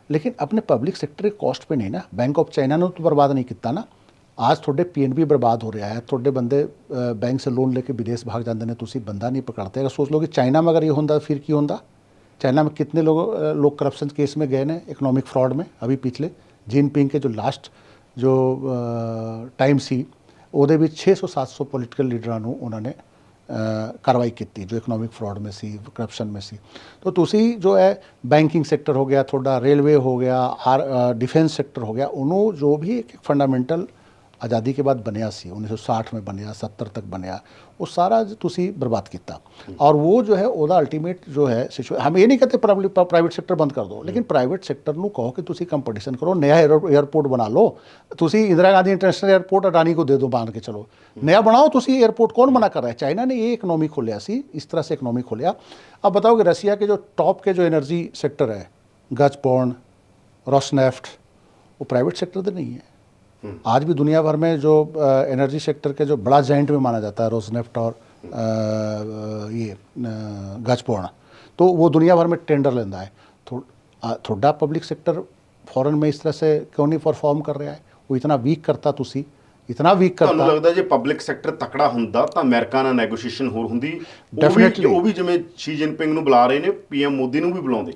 S2: लेकिन अपने पब्लिक सेक्टर के कॉस्ट पे नहीं ना। बैंक ऑफ चाइना ने तो बर्बाद नहीं किया ना। आज थोड़े PNB बर्बाद हो रहा है, थोड़े बंदे बैंक से लोन लेके विदेश भाग जाते हैं, तुसी बंदा नहीं पकड़ते। अगर सोच लो कि चाइना में अगर ये होता फिर की होता। चाइना में कितने लोग करप्शन केस में गए हैं, इकनॉमिक फ्रॉड में। अभी पिछले जिनपिंग के जो लास्ट जो टाइम सी, ਉਹਦੇ ਵਿੱਚ 600-700 ਪੋਲੀਟੀਕਲ ਲੀਡਰਾਂ ਨੂੰ ਉਹਨਾਂ ਨੇ कार्रवाई की जो इकनॉमिक फ्रॉड में सी, करप्शन में सी। तो तुसी जो है बैंकिंग सेक्टर हो गया, थोड़ा रेलवे हो गया, डिफेंस सेक्टर हो गया, उन्होंने जो भी एक फंडामेंटल आज़ादी के बाद बनया सी, 1960 में बनया, 70 तक बनया, वो सारा तुसी बर्बाद किया। और वो जो है ओदा अल्टीमेट जो है सिचुएशन, हम ये नहीं कहते प्राइवेट सेक्टर बंद कर दो, लेकिन प्राइवेट सेक्टर ਨੂੰ कहो कि तुसी कंपटीशन करो, नया एयरपोर्ट बना लो। तुसी इंदिरा गांधी इंटरनेशनल एयरपोर्ट अडानी को दे दो, मान के चलो, नया बनाओ तुसी एयरपोर्ट। कौन मना कर रहा है? चाइना ने ये इकनॉमी खोलिया सी, इस तरह से इकनॉमी खोलिया। अब बताओ कि रसिया के जो टॉप के जो एनर्जी सेक्टर है, गजप्रॉम, रोसनेफ्ट, वो प्राइवेट सेक्टर तो नहीं है। आज भी दुनिया भर में जो एनर्जी सेक्टर के जो बड़ा जाइंट में माना जाता है रोसनेफ्ट और ये गजप्रॉम, तो वो दुनिया भर में टेंडर लेता है। थोड़ा पब्लिक सेक्टर फॉरेन में इस तरह से क्यों नहीं परफॉर्म कर रहा है? वो इतना वीक करता तुसी, इतना वीक
S1: ਤੁਹਾਨੂੰ
S2: करता।
S1: ਲੱਗਦਾ ਜੇ ਪਬਲਿਕ ਸੈਕਟਰ ਤਕੜਾ ਹੁੰਦਾ ਤਾਂ ਅਮਰੀਕਾ ਨਾਲ ਨੈਗੋਸ਼ੀਏਸ਼ਨ ਹੋਰ ਹੁੰਦੀ?
S2: Definitely।
S1: ਉਹ ਵੀ ਜਿਵੇਂ ਸ਼ੀ ਜਿਨਪਿੰਗ ਨੂੰ ਬੁਲਾ ਰਹੇ ਨੇ, ਪੀਐਮ ਮੋਦੀ ਨੂੰ ਵੀ ਬੁਲਾਉਂਦੇ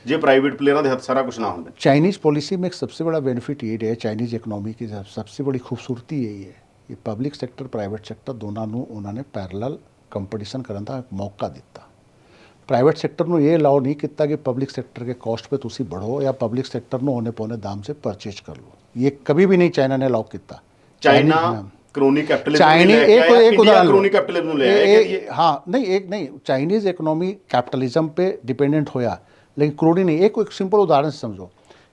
S1: ਜੇ ਪ੍ਰਾਈਵੇਟ ਪਲੇਅਰਾਂ ਦੇ ਹੱਥ सारा कुछ ना ਹੁੰਦਾ।
S2: चाइनीज़ पॉलिसी में एक सबसे बड़ा बेनिफिट ये है, चाइनीज़ इकनॉमी की सबसे बड़ी खूबसूरती यही है, ये पब्लिक सैक्टर प्राइवेट सैक्टर दोनों ਨੂੰ ਉਹਨਾਂ ਨੇ ਪੈਰਲਲ ਕੰਪੀਟੀਸ਼ਨ ਕਰਨ ਦਾ ਮੌਕਾ ਦਿੱਤਾ। ਪ੍ਰਾਈਵੇਟ ਸੈਕਟਰ ਨੂੰ ਇਹ ਅਲਾਉ ਨਹੀਂ ਕੀਤਾ ਕਿ ਪਬਲਿਕ ਸੈਕਟਰ के कॉस्ट पे ਤੁਸੀਂ बढ़ो या पब्लिक सैक्टर ਨੂੰ औने पौने दाम से परचेज कर लो, ये कभी भी नहीं चाइना ने अलाउ किया।
S1: चाइना क्रोनी कैपिटलिज्म
S2: चाइनीज एक उदाहरण
S1: क्रोनी कैपिटलिज्म ले आया क्या?
S2: हाँ नहीं, एक नहीं, चाइनीज़ इकोनॉमी कैपिटलिज्म पे डिपेंडेंट होया, लेकिन क्रोनी नहीं। एक सिंपल उदाहरण से समझो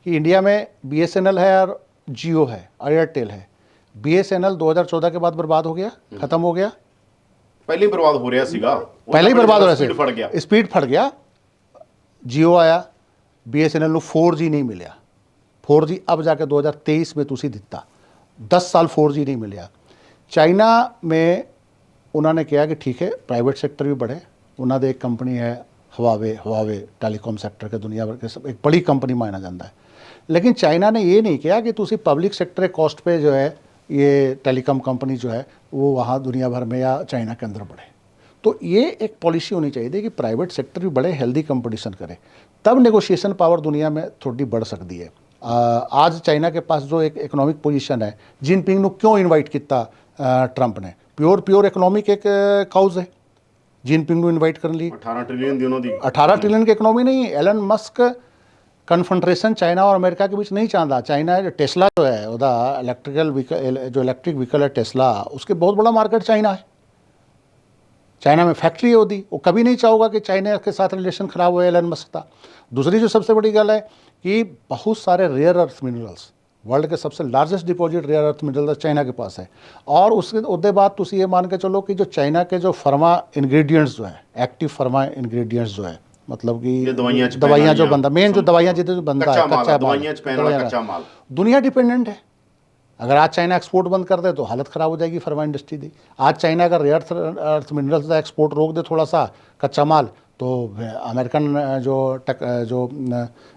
S2: कि इंडिया में BSNL है और जियो है और एयरटेल है। BSNL 2014 के बाद बर्बाद हो गया, खत्म हो गया,
S1: ਪਹਿਲੇ ਹੀ ਬਰਬਾਦ ਹੋ ਰਿਹਾ ਸੀਗਾ,
S2: पहले ही बर्बाद हो रहा
S1: स्पीड फट गया।
S2: स्पीड फट गया। जियो आया, BSNL ਨੂੰ 4G नहीं मिलिया, 4G अब जाके 2023 में तुसी दिता, 10 साल 4G नहीं मिलिया। चाइना में उन्होंने कहा कि ठीक है प्राइवेट सैक्टर भी बढ़े, उन्होंने एक कंपनी है हवावे टेलीकॉम सैक्टर के दुनिया भर के सब एक बड़ी कंपनी माना जाता है, लेकिन चाइना ने ये नहीं किया कि तुसी पब्लिक सेक्टर के कॉस्ट पे जो है ये टेलीकॉम कंपनी जो है वो वहाँ दुनिया भर में या चाइना के अंदर बढ़े। तो ये एक पॉलिसी होनी चाहिए कि प्राइवेट सेक्टर भी बड़े, हेल्दी कंपटीशन करे, तब नेगोशिएशन पावर दुनिया में थोड़ी बढ़ सकती है। आज चाइना के पास जो एक इकोनॉमिक पोजीशन है, जिनपिंग ਨੂੰ क्यों इनवाइट किया ट्रंप ने? प्योर इकोनॉमिक एक काउज है, जिनपिंग ਨੂੰ इनवाइट कर ली।
S1: 18 ट्रिलियन ਦੀ ਉਹਨਾਂ ਦੀ
S2: 18 ट्रिलियन की इकोनॉमी नहीं। एलन मस्क कन्फ्रंट्रेशन चाइना और अमेरिका के बीच नहीं चाहता। चाइना जो टेस्ला जो है ਉਹਦਾ इलेक्ट्रिक व्हीकल है टेस्ला, उसके बहुत बड़ा मार्केट चाइना है। चाइना में फैक्ट्री है ਉਹਦੀ, वो कभी नहीं चाहोगा कि चाइना के साथ रिलेशन खराब हो एलन मस्क का। दूसरी जो सबसे बड़ी गल है कि बहुत सारे रेयर अर्थ मिनरल्स, वर्ल्ड के सबसे largest deposit rare earth mineral China के पास है। और उसके बाद तुसी ये मान के चलो कि जो चाइना के जो फार्मा इंग्रेडिएंट्स जो है, एक्टिव फार्मा इंग्रेडिएंट्स जो है, मतलब कि दवाइयाँ जो बनता, मेन जो दवाइयाँ जितने जो बनता है, कच्चा माल, दुनिया डिपेंडेंट है। अगर आज चाइना एक्सपोर्ट बंद कर दे तो हालत ख़राब हो जाएगी फार्मा इंडस्ट्री की। आज चाइना अगर रेयर अर्थ मिनरल्स का एक्सपोर्ट रोक दे थोड़ा सा, कच्चा माल, तो अमेरिकन जो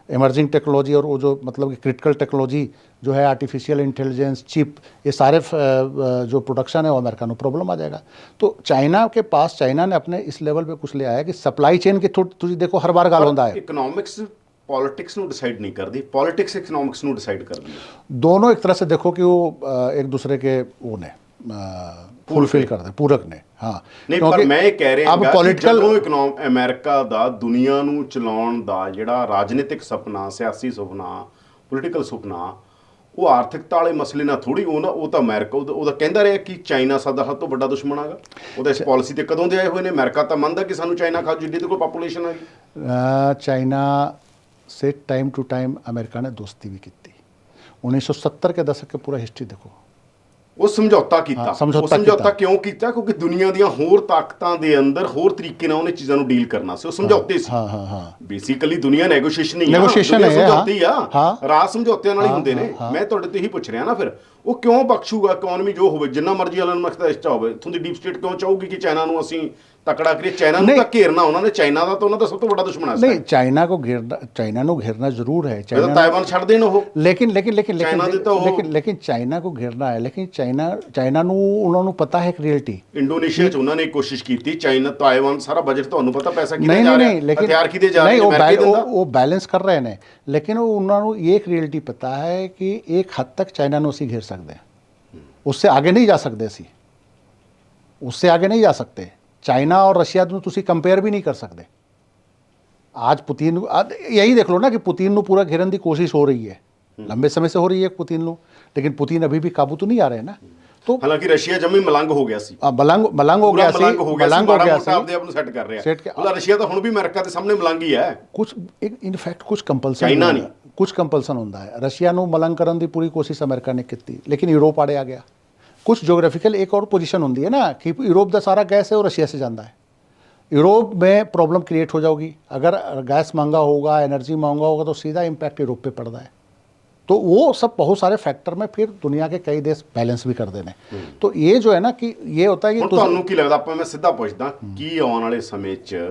S2: इमर्जिंग टेक्नोलॉजी और वो जो मतलब कि क्रिटिकल टेक्नोलॉजी जो है, आर्टिफिशियल इंटेलिजेंस, चिप, ये सारे जो प्रोडक्शन है वो अमेरिका में प्रॉब्लम आ जाएगा। तो चाइना के पास, चाइना ने अपने इस लेवल पे कुछ ले आया कि सप्लाई चेन की तुझे देखो हर बार गाल होता है।
S1: इकोनॉमिक्स पॉलिटिक्स ਨੂੰ डिसाइड नहीं करती, पॉलिटिक्स इकोनॉमिक्स ਨੂੰ डिसाइड करती है।
S2: दोनों एक तरह से देखो कि वो एक दूसरे के वो ने फुलफिल करते, पूरक ने। हाँ
S1: नहीं, पर मैं ये कह ਰਿਹਾ
S2: अब पॉलिटिकल
S1: ਅਮਰੀਕਾ ਦਾ ਦੁਨੀਆ ਨੂੰ ਚਲਾਉਣ ਦਾ ਜਿਹੜਾ ਰਾਜਨੀਤਿਕ ਸੁਪਨਾ, ਸਿਆਸੀ ਸੁਪਨਾ, ਪੋਲੀਟੀਕਲ ਸੁਪਨਾ, ਉਹ ਆਰਥਿਕਤਾ ਵਾਲੇ ਮਸਲੇ ਨਾਲ ਥੋੜੀ, ਉਹ ਤਾਂ ਅਮਰੀਕਾ ਉਹਦਾ ਕਹਿੰਦਾ ਰਿਹਾ ਕਿ ਚਾਈਨਾ ਸਾਡਾ ਸਭ ਤੋਂ ਵੱਡਾ ਦੁਸ਼ਮਣ ਹੈਗਾ। ਉਹਦਾ ਇਸ ਪਾਲਿਸੀ ਤੇ ਕਦੋਂ ਦੇ ਆਏ ਹੋਏ ਨੇ? ਅਮਰੀਕਾ ਤਾਂ ਮੰਨਦਾ ਕਿ ਸਾਨੂੰ ਚਾਈਨਾ ਖਾ, ਜਿੱਡੀ ਦੇ ਕੋਲ ਪਾਪੂਲੇਸ਼ਨ ਹੈਗੀ।
S2: चाइना से टाइम टू टाइम अमेरिका ने दोस्ती भी की। 1970 के दशक के पूरा हिस्ट्री देखो,
S1: ਉਹ ਸਮਝੌਤਾ ਕੀਤਾ।
S2: ਹਾਂ,
S1: ਉਹ
S2: ਸਮਝੌਤਾ
S1: ਸਮਝੌਤਾ ਕਿਉਂ ਕੀਤਾ? ਕਿਉਂਕਿ ਦੁਨੀਆ ਦੀਆਂ ਹੋਰ ਤਾਕਤਾਂ ਦੇ ਅੰਦਰ ਹੋਰ ਤਰੀਕੇ ਨਾਲ ਉਹਨੇ ਚੀਜ਼ਾਂ ਨੂੰ ਡੀਲ ਕਰਨਾ ਸੀ। ਉਹ ਸਮਝੌਤੇ ਸੀ।
S2: हाँ हाँ हाँ
S1: ਬੇਸਿਕਲੀ ਦੁਨੀਆ ਨੈਗੋਸ਼ੀਏਸ਼ਨ ਹੀ ਆ,
S2: Negotiation
S1: ਦੁਨੀਆ
S2: ਹੈ, ਹਾਂ।
S1: ਸਮਝੌਤੇ ਹੀ ਆ,
S2: ਹਾਂ।
S1: ਰਾਜ ਸਮਝੌਤਿਆਂ ਨਾਲ ਹੀ
S2: ਹਾਂ,
S1: ਹੁੰਦੇ ਨੇ।
S2: ਹਾਂ।
S1: ਮੈਂ ਤੁਹਾਡੇ ਤੋਂ ਇਹੀ ਪੁੱਛ ਰਿਹਾ ਨਾ, ਫਿਰ ਉਹ ਕਿਉਂ ਬਖਸ਼ੂਗਾ ਇਕਨੋਮੀ ਜੋ ਹੋਵੇ, ਜਿੰਨਾ ਮਰਜ਼ੀ ਐਲਨ ਮਸਕ ਦਾ ਇੱਛਾ ਹੋਵੇ, ਇੱਥੋਂ ਦੀ ਡੀਪ ਸਟੇਟ ਕਿਉਂ ਚਾਹੂਗੀ ਕਿ ਚਾਈਨਾ ਨੂੰ ਅਸੀਂ ਤਕੜਾ ਕਰੀਏ? ਚਾਈਨਾ ਨੂੰ
S2: ਨਹੀਂ।
S1: ਤਾਂ ਘੇਰਨਾ ਉਹਨਾਂ ਨੇ, ਚਾਈਨਾ ਦਾ ਤਾਂ ਉਹਨਾਂ ਦਾ ਸਭ ਤੋਂ ਵੱਡਾ ਦੁਸ਼ਮਣ ਹੈ।
S2: नहीं, चाइना को घेरना जरूर है।
S1: ਚਾਈਨਾ ਤਾਇਵਾਨ ਛੱਡ ਦੇਣ ਉਹ।
S2: लेकिन लेकिन लेकिन
S1: चाइना दे तो
S2: लेकिन लेकिन चाइना को घेरना है, लेकिन चाइना ਨੂੰ ਉਹਨਾਂ ਨੂੰ ਪਤਾ ਹੈ ਇੱਕ ਰਿਐਲਿਟੀ।
S1: ਇੰਡੋਨੇਸ਼ੀਆ ਚ ਉਹਨਾਂ ਨੇ ਕੋਸ਼ਿਸ਼ ਕੀਤੀ, ਚਾਈਨਾ ਤਾਇਵਾਨ ਸਾਰਾ ਬਜਟ ਤੁਹਾਨੂੰ ਪਤਾ ਪੈਸਾ ਕਿਹਦੇ
S2: नहीं
S1: ਜਾ
S2: नहीं
S1: ਰਿਹਾ,
S2: नहीं, लेकिन
S1: ਹਥਿਆਰ ਕਿਹਦੇ ਜਾ ਰਹੇ
S2: नहीं,
S1: ਨੇ, ਅਮਰੀਕਾ ਦਿੰਦਾ।
S2: वो बैलेंस कर रहे हैं, लेकिन ਉਹਨਾਂ ਨੂੰ ਇਹ ਇੱਕ ਰਿਐਲਿਟੀ ਪਤਾ ਹੈ ਕਿ ਇੱਕ ਹੱਦ ਤੱਕ ਚਾइना ਨੂੰ ਅਸੀਂ घेर सकते हैं, उससे आगे नहीं जा सकते ਅਸੀਂ, उससे आगे नहीं जा सकते। चाइना और रशिया ਨੂੰ ਤੁਸੀਂ ਕੰਪੇਅਰ भी नहीं कर सकते। आज पुतिन यही देख लो ना कि पुतिन ਨੂੰ पूरा घेरन की कोशिश हो रही है, लंबे समय से हो रही है पुतिन ਨੂੰ, लेकिन पुतिन अभी भी काबू तो नहीं आ रहे ना। तो
S1: ਹਾਲਾਂਕਿ ਰਸ਼ੀਆ ਜੰਮੀ ਮਲੰਗ ਹੋ ਗਿਆ ਸੀ,
S2: मलंग हो गया सी,
S1: ਮਲੰਗ ਹੋ ਗਿਆ ਸੀ,
S2: मलंग हो
S1: ਮਾੜਾ
S2: गया
S1: ਮੋਟਾ
S2: सी।
S1: ਆਪਦੇ ਆਪ ਨੂੰ ਸੈੱਟ ਕਰ ਰਿਹਾ।
S2: सेट के
S1: ਉਹਦਾ ਰਸ਼ੀਆ ਤਾਂ ਹੁਣ ਵੀ ਅਮਰੀਕਾ ਦੇ ਸਾਹਮਣੇ ਮਲੰਗ ਹੀ ਹੈ।
S2: कुछ इनफैक्ट कुछ कंपलसन,
S1: चाइना नहीं।
S2: कुछ कंपलसन ਹੁੰਦਾ ਹੈ। ਰਸ਼ੀਆ ਨੂੰ ਮਲੰਗ ਕਰਨ ਦੀ ਪੂਰੀ ਕੋਸ਼ਿਸ਼ ਅਮਰੀਕਾ ਨੇ ਕੀਤੀ, लेकिन यूरोप आड़े आ गया। कुछ जोग्राफिकल एक और पोजीशन ਹੁੰਦੀ है ना कि यूरोप ਦਾ सारा गैस है वो रशिया से ਜਾਂਦਾ है। यूरोप में प्रॉब्लम क्रिएट हो जाएगी अगर गैस महंगा होगा, एनर्जी महंगा होगा, तो सीधा इम्पैक्ट यूरोप पे पड़ता है। तो वो सब बहुत सारे फैक्टर में फिर दुनिया के कई देश बैलेंस भी कर देने। तो ये जो है ना कि ये होता है कि
S1: ਤੁਹਾਨੂੰ ਕੀ ਲੱਗਦਾ, ਆਪਾਂ ਮੈਂ ਸਿੱਧਾ ਪੁੱਛਦਾ, ਕੀ ਆਉਣ ਵਾਲੇ ਸਮੇਂ 'ਚ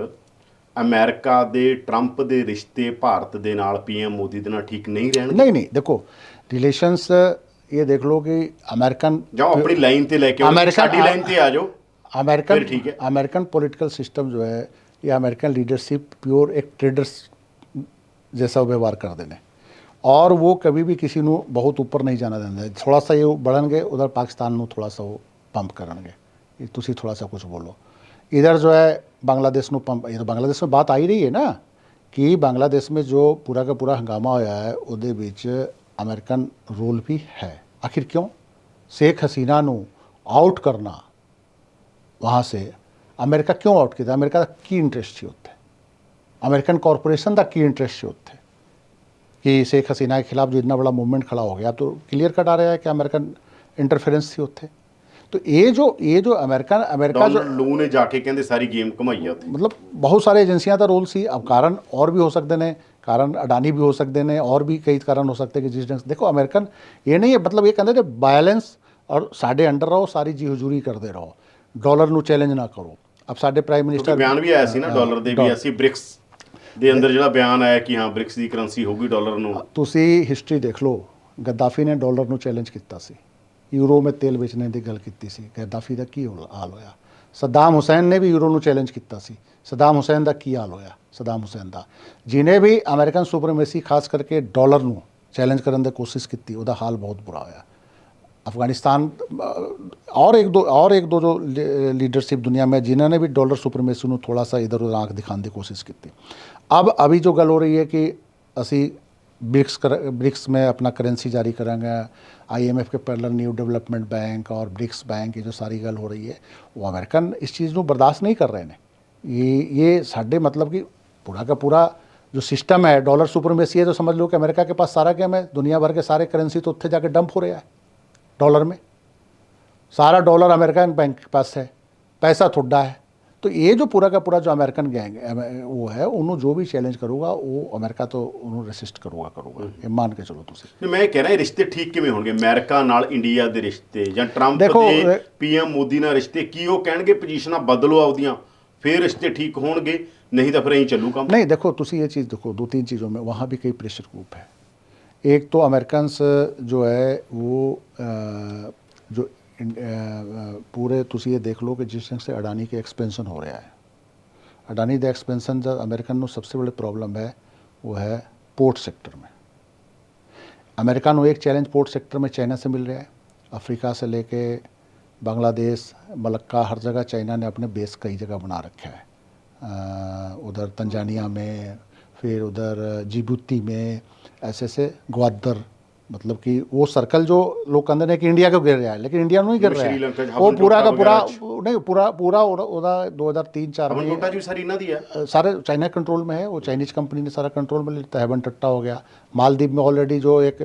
S1: ਅਮਰੀਕਾ ਦੇ ਟਰੰਪ ਦੇ ਰਿਸ਼ਤੇ ਭਾਰਤ ਦੇ ਨਾਲ, ਪੀਐਮ ਮੋਦੀ ਦੇ ਨਾਲ ਠੀਕ ਨਹੀਂ ਰਹਿਣਗੇ?
S2: नहीं नहीं, देखो रिलेशंस ये देख लो कि अमेरिकन
S1: जाओ अपनी लाइन ते लेके आओ, साडी लाइन ते आ जाओ,
S2: अमेरिकन
S1: फिर ठीक है।
S2: अमेरिकन पॉलिटिकल सिस्टम जो है, ये अमेरिकन लीडरशिप प्योर एक ट्रेडर्स जैसा व्यवहार कर देने, और वो कभी भी किसी ਨੂੰ बहुत ऊपर नहीं जाना देंगे। थोड़ा सा ये बढ़नगे उधर पाकिस्तान ਨੂੰ थोड़ा सा वो पंप करेंगे, ये तुसी थोड़ा सा कुछ बोलो, इधर जो है बांग्लादेश ਨੂੰ पंप, ये तो बांग्लादेश में बात आ ही रही है ना कि बांग्लादेश में जो पूरा का पूरा हंगामा होया है ਉਹਦੇ ਵਿੱਚ अमेरिकन रोल भी है। आखिर क्यों शेख हसीना ਨੂੰ आउट करना वहाँ से अमेरिका क्यों आउट किया? अमेरिका का की इंटरेस्ट थी उत्थे, अमेरिकन कॉरपोरेशन का की इंटरेस्ट थी उत्थे कि शेख हसीना के खिलाफ जो इतना बड़ा मूवमेंट खड़ा हो गया, तो क्लियर कट आ रहा है कि अमेरिकन इंटरफेरेंस थी उत्थे। तो ये जो अमेरिका जो
S1: डॉलर लू ने जाके कहते सारी गेम घुमाई उत्थे,
S2: मतलब बहुत सारे एजेंसियां का रोल सी। अब कारण और भी हो सकते हैं, कारण अडानी भी हो सकते हैं, और भी कई कारण हो सकते हैं कि जिस ढंग से देखो अमेरिकन ये नहीं है, मतलब ये कहते थे बैलेंस और साढ़े अंडर रहो, सारी जी हजूरी करते रहो, डॉलर ਨੂੰ ਚੈਲੰਜ ਨਾ ਕਰੋ। अब साढ़े प्राइम मिनिस्टर
S1: ਬਿਆਨ ਵੀ ਆਇਆ ਸੀ ਨਾ ਡਾਲਰ ਦੇ ਵੀ, ਅਸੀਂ ਬ੍ਰਿਕਸ ਦੇ ਅੰਦਰ ਜਿਹੜਾ ਬਿਆਨ ਆਇਆ ਕਿ ਹਾਂ ਬ੍ਰਿਕਸ ਦੀ ਕਰੰਸੀ ਹੋਊਗੀ ਡਾਲਰ ਨੂੰ।
S2: ਤੁਸੀਂ ਹਿਸਟਰੀ ਦੇਖ ਲਓ, ਗੱਦਾਫੀ ਨੇ ਡਾਲਰ ਨੂੰ ਚੈਲੰਜ ਕੀਤਾ ਸੀ, ਯੂਰੋ में तेल ਵੇਚਣੇ ਦੀ ਗੱਲ ਕੀਤੀ ਸੀ, ਗੱਦਾਫੀ ਦਾ ਕੀ ਹਾਲ ਹੋਇਆ। ਸਦਾਮ ਹੁਸੈਨ ਨੇ ਵੀ ਯੂਰੋ ਨੂੰ ਚੈਲੰਜ ਕੀਤਾ ਸੀ, ਸਦਾਮ ਹੁਸੈਨ ਦਾ ਕੀ ਹਾਲ ਹੋਇਆ। ਸਦਾਮ ਹੁਸੈਨ ਦਾ ਜਿਹਨੇ ਵੀ ਅਮਰੀਕਨ ਸੁਪਰੀਮੇਸੀ ਖਾਸ ਕਰਕੇ ਡਾਲਰ ਨੂੰ ਚੈਲੰਜ ਕਰਨ ਦੀ ਕੋਸ਼ਿਸ਼ ਕੀਤੀ, ਉਹਦਾ ਹਾਲ ਬਹੁਤ ਬੁਰਾ ਹੋਇਆ। अफगानिस्तान और एक दो जो लीडरशिप दुनिया में जिन्होंने भी डॉलर सुपरमेसी ਨੂੰ थोड़ा सा इधर उधर आँख दिखाने की कोशिश की थी। अब अभी जो गल हो रही है कि असी ब्रिक्स में अपना करेंसी जारी करेंगे, IMF के पैरेलल न्यू डेवलपमेंट बैंक और ब्रिक्स बैंक, ये जो सारी गल हो रही है वो अमेरिकन इस चीज़ को बर्दाश्त नहीं कर रहे हैं। ये साढ़े मतलब कि पूरा का पूरा जो सिस्टम है डॉलर सुपरमेसी है, तो समझ लो कि अमेरिका के पास सारा गेम है, दुनिया भर के सारे करेंसी तो उत्थे जाके डंप हो रहा है डॉलर में, सारा डॉलर अमेरिकन बैंक के पास है, पैसा थोड़ा है। तो ये जो पूरा का पूरा जो अमेरिकन गैंग वो है, उन्होंने जो भी चैलेंज करूँगा वो अमेरिका तो उन्होंने रेसिस्ट करूँगा, ये मान के चलो तुसी।
S1: मैं कह रहा रिश्ते ठीक किवें होणगे अमेरिका नाल इंडिया दे रिश्ते, ਜਾਂ ट्रंप
S2: देखो,
S1: ते PM मोदी ਨਾਲ रिश्ते ਕੀ ਉਹ ਕਹਿਣਗੇ ਪੋਜੀਸ਼ਨਾਂ ਬਦਲੋ ਆਪਦੀਆਂ फिर रिश्ते ठीक होणगे, नहीं तो फिर यहीं चलू काम।
S2: नहीं देखो तुसी ये चीज़ देखो, दो तीन चीज़ों में वहाँ भी कई प्रेशर ग्रुप है। एक तो अमेरिकन्स जो है वो जो पूरे तुसी ये देख लो कि जिस ढंग से अडानी के एक्सपेंशन हो रहा है, अडानी का एक्सपेंशन जो अमेरिकन को सबसे बड़ी प्रॉब्लम है वो है पोर्ट सेक्टर में। अमेरिका को एक चैलेंज पोर्ट सेक्टर में चाइना से मिल रहा है, अफ्रीका से लेके बांग्लादेश, मलक्का, हर जगह चाइना ने अपने बेस कई जगह बना रखा है, उधर तंजानिया में, फिर उधर जिबूती में, ऐसे ग्वादर, मतलब कि वो सर्कल जो लोग कहते हैं कि इंडिया को गिर रहा है, लेकिन इंडिया नहीं गिर रहा है, वो पूरा का पूरा नहीं, पूरा 2003-4 में
S1: सारी इन्हां दी है,
S2: सारे चाइना कंट्रोल में है, वो चाइनीज कंपनी ने सारा कंट्रोल में लेता है। टट्टा हो गया, मालदीव में ऑलरेडी जो एक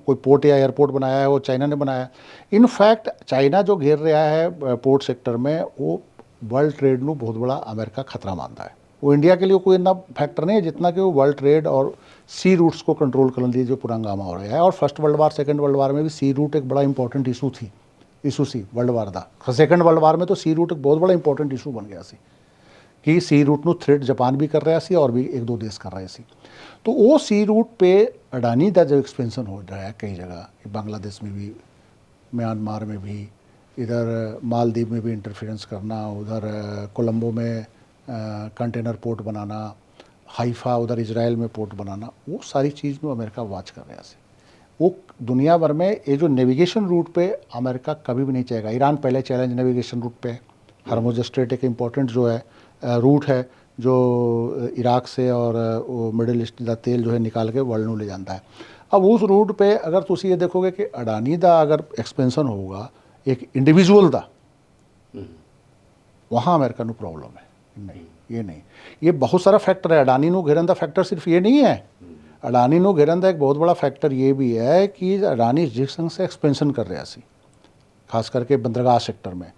S2: कोई पोर्ट या एयरपोर्ट बनाया है वो चाइना ने बनाया। इनफैक्ट चाइना जो घेर रहा है पोर्ट सेक्टर में, वो वर्ल्ड ट्रेड में बहुत बड़ा अमेरिका खतरा मानता है। वो इंडिया के लिए कोई इतना फैक्टर नहीं है जितना कि वो वर्ल्ड ट्रेड और सी रूट्स को कंट्रोल करने लिए जो पूरा हंगामा हो रहा है। और first world war, second world war में भी सी रूट एक बड़ा इंपॉर्टेंट इशू सी वर्ल्ड वार का। सेकंड वर्ल्ड वार में तो सी रूट एक बहुत बड़ा इंपॉर्टेंट इशू बन गया सी कि सी रूट ਨੂੰ थ्रेट जापान भी कर रहा सी और भी एक दो देश कर रहे सी। तो वो सी रूट पे अडानी का जो एक्सपेंशन हो रहा है कई जगह, बांग्लादेश में भी, म्यांमार में भी, इधर मालदीव में भी इंटरफेरेंस करना, उधर कोलंबो में कंटेनर पोर्ट बनाना, हाइफा उधर इजराइल में पोर्ट बनाना, वो सारी चीज़ में अमेरिका वॉच कर रहा है। वो दुनिया भर में ये जो नेविगेशन रूट पे अमेरिका कभी भी नहीं चाहेगा। ईरान पहले चैलेंज नेविगेशन रूट पे है, हरमुज स्ट्रेट एक इम्पॉर्टेंट जो है रूट है जो इराक से और वो मिडिल ईस्ट का तेल जो है निकाल के वर्ल्ड में ले जाता है। अब उस रूट पे अगर तुम ये देखोगे कि अडानी का अगर एक्सपेंशन होगा एक इंडिविजुअल का, वहाँ अमेरिका को प्रॉब्लम है। नहीं, ये नहीं, ये बहुत सारा फैक्टर है। अडानी को घेरन का फैक्टर सिर्फ ये नहीं है, अडानी को घेरन का एक बहुत बड़ा फैक्टर ये भी है कि अडानी जिस ढंग से एक्सपेंशन कर रहा सी, खास करके बंदरगाह सेक्टर में।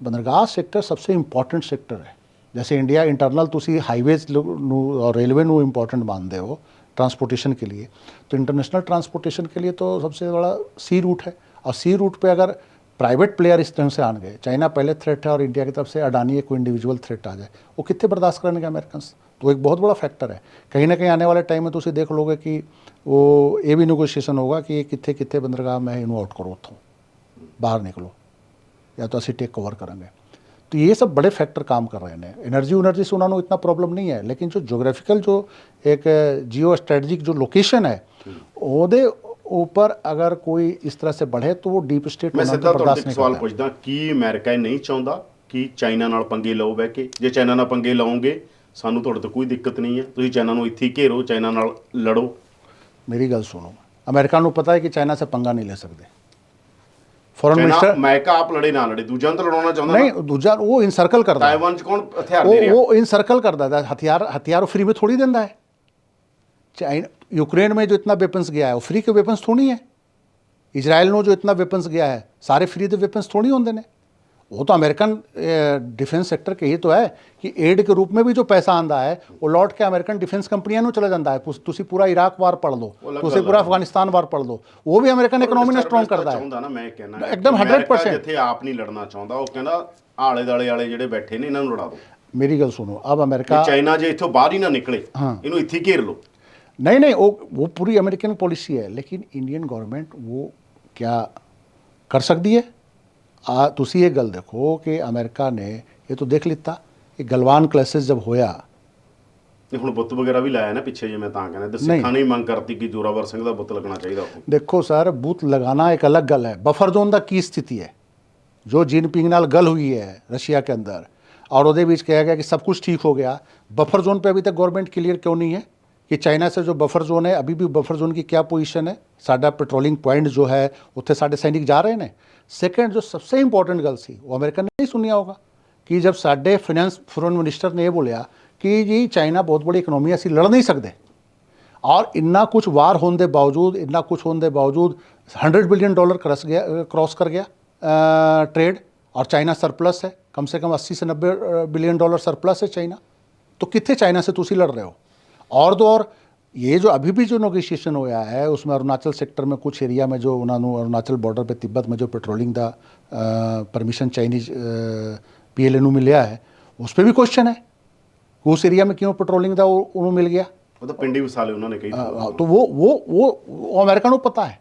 S2: बंदरगाह सेक्टर सबसे इंपॉर्टेंट सेक्टर है। जैसे इंडिया इंटरनल तुसी हाईवेज और रेलवे ਨੂੰ इंपॉर्टेंट मानते हो ट्रांसपोर्टेशन के लिए, तो इंटरनेशनल ट्रांसपोर्टेशन के लिए तो सबसे बड़ा सी रूट है। और सी रूट पे अगर प्राइवेट प्लेयर इस तरह से आन गए, चाइना पहले थ्रेट है और इंडिया की तरफ से अडानी एक कोई इंडिविजुअल थ्रेट आ जाए, वो कितने बर्दाश्त करेंगे अमेरिकन। तो एक बहुत बड़ा फैक्टर है। कहीं ना कहीं आने वाले टाइम में तुम देख लोगे कि वो ये भी नेगोशिएशन होगा कि ये कितने कितने बंदरगाह में इनू आउट करो, उतो बाहर निकलो या तो असी टेक कवर करेंगे। तो ये सब बड़े फैक्टर काम कर रहे हैं। एनर्जी से उन्होंने इतना प्रॉब्लम नहीं है, लेकिन जो जोग्राफिकल जो एक जियो स्ट्रेटजिक जो लोकेशन है ਉਹਦੇ ऊपर अगर कोई इस तरह से बढ़े तो वो डीप स्टेट
S1: मैं सिद्धा ਤੁਹਾਡੇ ਇੱਕ ਸਵਾਲ ਪੁੱਛਦਾ, ਕੀ ਅਮਰੀਕਾ ਇਹ ਨਹੀਂ ਚਾਹੁੰਦਾ ਕਿ ਚਾਈਨਾ ਨਾਲ ਪੰਗੇ ਲਓ ਬਹਿ ਕੇ? ਜੇ ਚਾਈਨਾ ਨਾਲ ਪੰਗੇ ਲਾਓਗੇ ਸਾਨੂੰ ਤੁਹਾਡੇ ਤੋਂ ਕੋਈ ਦਿੱਕਤ ਨਹੀਂ ਹੈ, ਤੁਸੀਂ ਚਾਈਨਾ ਨੂੰ ਇੱਥੇ ਘੇਰੋ, ਚਾਈਨਾ ਨਾਲ ਲੜੋ।
S2: मेरी गल सुनो, अमेरिका ਨੂੰ पता है कि चाइना से पंगा नहीं ले सकते। फॉरेन मिनिस्टर
S1: अमेरिका आप लड़े ना लड़े, दूजा तो लड़ाना चाਹੁੰਦਾ
S2: नहीं, दूजा वो इनसर्कल करता है।
S1: ताइवान च कौन हथियार दे ਰਿਹਾ?
S2: वो इनसर्कल करता है, हथियार फ्री में थोड़ी देता है। चाइना यूक्रेन में जो इतना वेपन्स गया है वो फ्री के वेपन्स थोड़ी है। इजराइल में जो इतना वेपन्स गया है सारे फ्री के वेपन्स थोड़ी होंगे ने। वो तो अमेरिकन डिफेंस सेक्टर के ही तो है कि एड के रूप में भी जो पैसा आंदा है वो लौट के अमेरिकन डिफेंस कंपनियां चला जाता है। तुसी पूरा इराक वार पढ़ लो, तुसी पूरा अफगानिस्तान वार पढ़ लो, वो भी अमेरिकन इकोनॉमी ने स्ट्रॉन्ग करता है
S1: ਨਾ। ਮੈਂ ਕਹਿਣਾ
S2: एकदम 100%।
S1: ਜਿੱਥੇ ਆਪ ਨਹੀਂ ਲੜਨਾ ਚਾਹੁੰਦਾ ਉਹ ਕਹਿੰਦਾ ਆਲੇ ਦਾਲੇ ਵਾਲੇ ਜਿਹੜੇ ਬੈਠੇ ਨੇ ਇਹਨਾਂ ਨੂੰ ਲੜਾ ਦਿਓ।
S2: मेरी गल सुनो, अब अमेरिका
S1: ਚਾਈਨਾ ਜੇ ਇੱਥੋਂ ਬਾਹਰ ਹੀ ਨਾ ਨਿਕਲੇ ਇਹਨੂੰ ਇੱਥੇ ਹੀ ਘੇਰ ਲਓ।
S2: नहीं वो पूरी अमेरिकन पॉलिसी है, लेकिन इंडियन गवर्नमेंट वो क्या कर सकती है? तुसी ये गल देखो कि अमेरिका ने ये तो देख लिता कि गलवान क्लाइसिस जब होया,
S1: ਹੁਣ ਬੁੱਤ ਵਗੈਰਾ ਵੀ ਲਾਇਆ ਨਾ ਪਿੱਛੇ, ਜੇ ਮੈਂ ਤਾਂ ਕਹਿੰਦਾ ਸਿੱਖਾਂ ਨੇ ਮੰਗ ਕਰਤੀ ਕਿ ਜੋਰਾਵਰ ਸਿੰਘ ਦਾ ਬੁੱਤ ਲੱਗਣਾ ਚਾਹੀਦਾ ਉੱਥੇ।
S2: देखो सर, बूथ लगाना एक अलग गल है। बफर जोन का की स्थिति है जो जिनपिंग नाल गल हुई है रशिया के अंदर और वो बीच कहा गया कि सब कुछ ठीक हो गया। बफर जोन पे अभी तक गवर्नमेंट क्लियर क्यों नहीं है कि चाइना से जो बफर जोन है, अभी भी बफर जोन की क्या पोजीशन है? साडा पेट्रोलिंग पॉइंट जो है उत्थे साडे सैनिक जा रहे हैं। सेकंड जो सबसे इंपॉर्टेंट गल सी वो अमेरिकन ने नहीं सुनिया होगा कि जब साडे फाइनेंस फॉरेन मिनिस्टर ने ये बोलिया कि जी चाइना बहुत बड़ी इकोनॉमी, असी लड़ नहीं सकते, और इन्ना कुछ वार होने के बावजूद, इन्ना कुछ होने के बावजूद $100 बिलियन क्रॉस कर गया ट्रेड, और चाइना सरप्लस है, कम से कम 80 से 90 बिलियन डॉलर सरप्लस है चाइना। तो कितने चाइना से तुसी लड़ रहे हो? और तो और ये जो अभी भी जो नेगोशिएशन होया है उसमें अरुणाचल सेक्टर में कुछ एरिया में जो उन्होंने अरुणाचल बॉर्डर पे तिब्बत में जो पेट्रोलिंग का परमिशन चाइनीज PLA मिलया है, उस पर भी क्वेश्चन है उस एरिया में क्यों पेट्रोलिंग का उन्होंने मिल गया।
S1: वो तो पिंडी विसाले उन्होंने कही
S2: तो वो अमेरिका को पता है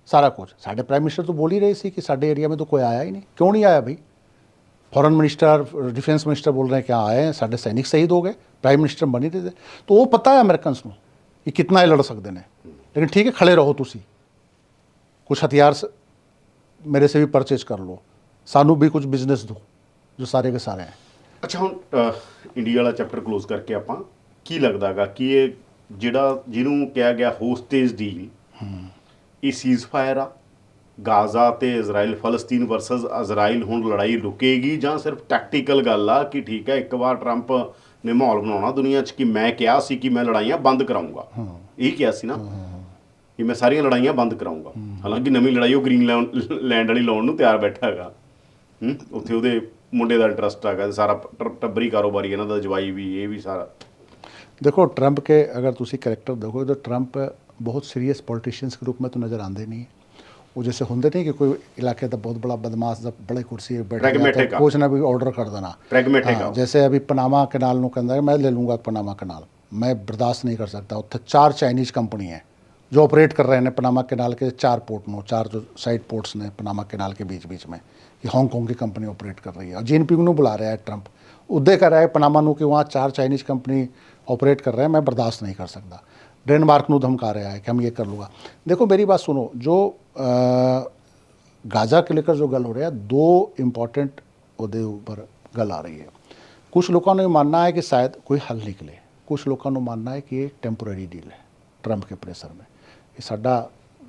S2: सारा कुछ। साढ़े प्राइम मिनिस्टर तो बोल ही रहे थे कि साढ़े एरिया में तो कोई आया ही नहीं। क्यों नहीं आया भाई? फॉरेन मिनिस्टर, डिफेंस मिनिस्टर बोल रहे हैं क्या आए हैं, साढ़े सैनिक शहीद हो गए, प्राइम मिनिस्टर बन ही रहे थे। तो वो पता है अमेरिकन को कि कितना ही लड़ सकते हैं। लेकिन ठीक है, खड़े रहो, तुसी कुछ हथियार मेरे से भी परचेज कर लो, सानू भी कुछ बिजनेस दो, जो सारे के सारे हैं।
S1: अच्छा, ਹੁਣ ਇੰਡੀਆ ਵਾਲਾ ਚੈਪਟਰ ਕਲੋਜ਼ ਕਰਕੇ ਆਪਾਂ ਕੀ ਲੱਗਦਾਗਾ ਕਿ ਇਹ ਜਿਹੜਾ ਜਿਹਨੂੰ ਕਿਹਾ ਗਿਆ ਹੋਸਟੇਜ ਡੀਲ, ਇਹ ਸੀਜ਼ਫਾਇਰ ਆ ਗਾਜ਼ਾ ਤੇ ਇਜ਼ਰਾਈਲ, ਫਲਸਤੀਨ ਵਰਸਸ ਇਜ਼ਰਾਈਲ, ਹੁਣ ਲੜਾਈ ਰੁਕੇਗੀ ਜਾਂ ਸਿਰਫ ਟੈਕਟੀਕਲ ਗੱਲ ਆ ਕਿ ਠੀਕ ਹੈ ਇੱਕ ਵਾਰ ਟਰੰਪ ਨੇ ਮਾਹੌਲ ਬਣਾਉਣਾ ਦੁਨੀਆ 'ਚ ਕਿ ਮੈਂ ਕਿਹਾ ਸੀ ਕਿ ਮੈਂ ਲੜਾਈਆਂ ਬੰਦ ਕਰਾਊਂਗਾ, ਇਹ ਕਿਹਾ ਸੀ ਨਾ ਕਿ ਮੈਂ ਸਾਰੀਆਂ ਲੜਾਈਆਂ ਬੰਦ ਕਰਾਊਂਗਾ। ਹਾਲਾਂਕਿ ਨਵੀਂ ਲੜਾਈ ਉਹ ਗ੍ਰੀਨਲੈਂਡ ਵਾਲੀ ਲਾਉਣ ਨੂੰ ਤਿਆਰ ਬੈਠਾ ਹੈਗਾ। ਉੱਥੇ ਉਹਦੇ ਮੁੰਡੇ ਦਾ इंटरेस्ट ਹੈਗਾ, ਸਾਰਾ ਟੱਬਰੀ ਕਾਰੋਬਾਰੀ ਇਹਨਾਂ ਦਾ, ਜਵਾਈ ਵੀ, ਇਹ ਵੀ ਸਾਰਾ।
S2: देखो ट्रंप के अगर तुसी कैरेक्टर देखो तो ट्रंप बहुत सीरियस पॉलिटिशियंस के रूप में तो नज़र आते नहीं है। वो जैसे होंगे नहीं कि कोई इलाके का बहुत बड़ा बदमाश जब बड़े कुर्सी बैठे कुछ ना भी ऑर्डर कर देना। जैसे अभी पनामा कनाल नो कहता है मैं ले लूँगा पनामा कनाल, मैं बर्दाश्त नहीं कर सकता। उत्थे 4 चाइनीज़ कंपनी है जो ऑपरेट कर रहे हैं पनामा कनाल के 4 पोर्ट नो, 4 जो साइड पोर्ट्स ने पनामा कनाल के बीच बीच में, कि हांगकॉन्ग की कंपनी ऑपरेट कर रही है। और जिनपिंग को बुला रहा है ट्रंप, उदय कर रहा है पनामा नो कि वहाँ 4 चाइनीज़ कंपनी ऑपरेट कर रहे हैं, मैं बर्दाश्त नहीं कर सकता। डेनमार्क को धमका रहा है कि हम ये कर लूँगा। देखो मेरी बात सुनो, जो गाज़ा के लेकर जो गल हो रहा है, 2 इम्पॉर्टेंट उहदे ऊपर गल आ रही है। कुछ लोगों ने मानना है कि शायद कोई हल निकले, कुछ लोगों ने मानना है कि ये टेम्पोरेरी डील है ट्रंप के प्रेशर में, कि साडा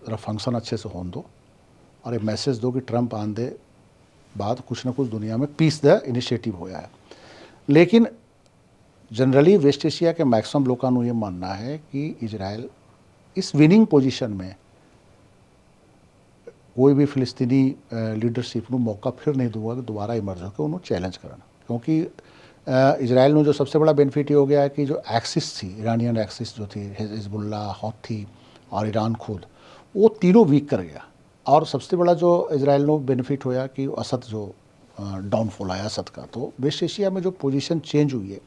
S2: जरा फंक्शन अच्छे से होने दो और एक मैसेज दो कि ट्रंप आने दे बाद कुछ ना कुछ दुनिया में पीस द इनिशिएटिव होया है। लेकिन जनरली वेस्ट एशिया के मैक्सिमम लोगों को ये मानना है कि इजराइल इस विनिंग पोजीशन में कोई भी फिलिस्तीनी लीडरशिप को मौका फिर नहीं दूंगा कि दोबारा इमर्ज होकर उन्होंने चैलेंज करना। क्योंकि इजराइल में जो सबसे बड़ा बेनिफिट ये हो गया है कि जो एक्सिस थी, ईरानियन एक्सिस जो थी, हिजबुल्ला, हौथी और ईरान खुद, वो तीनों वीक कर गया। और सबसे बड़ा जो इजराइल को बेनिफिट होया कि असद जो डाउनफॉल आया असद का, तो वेस्ट एशिया में जो पोजीशन चेंज हुई है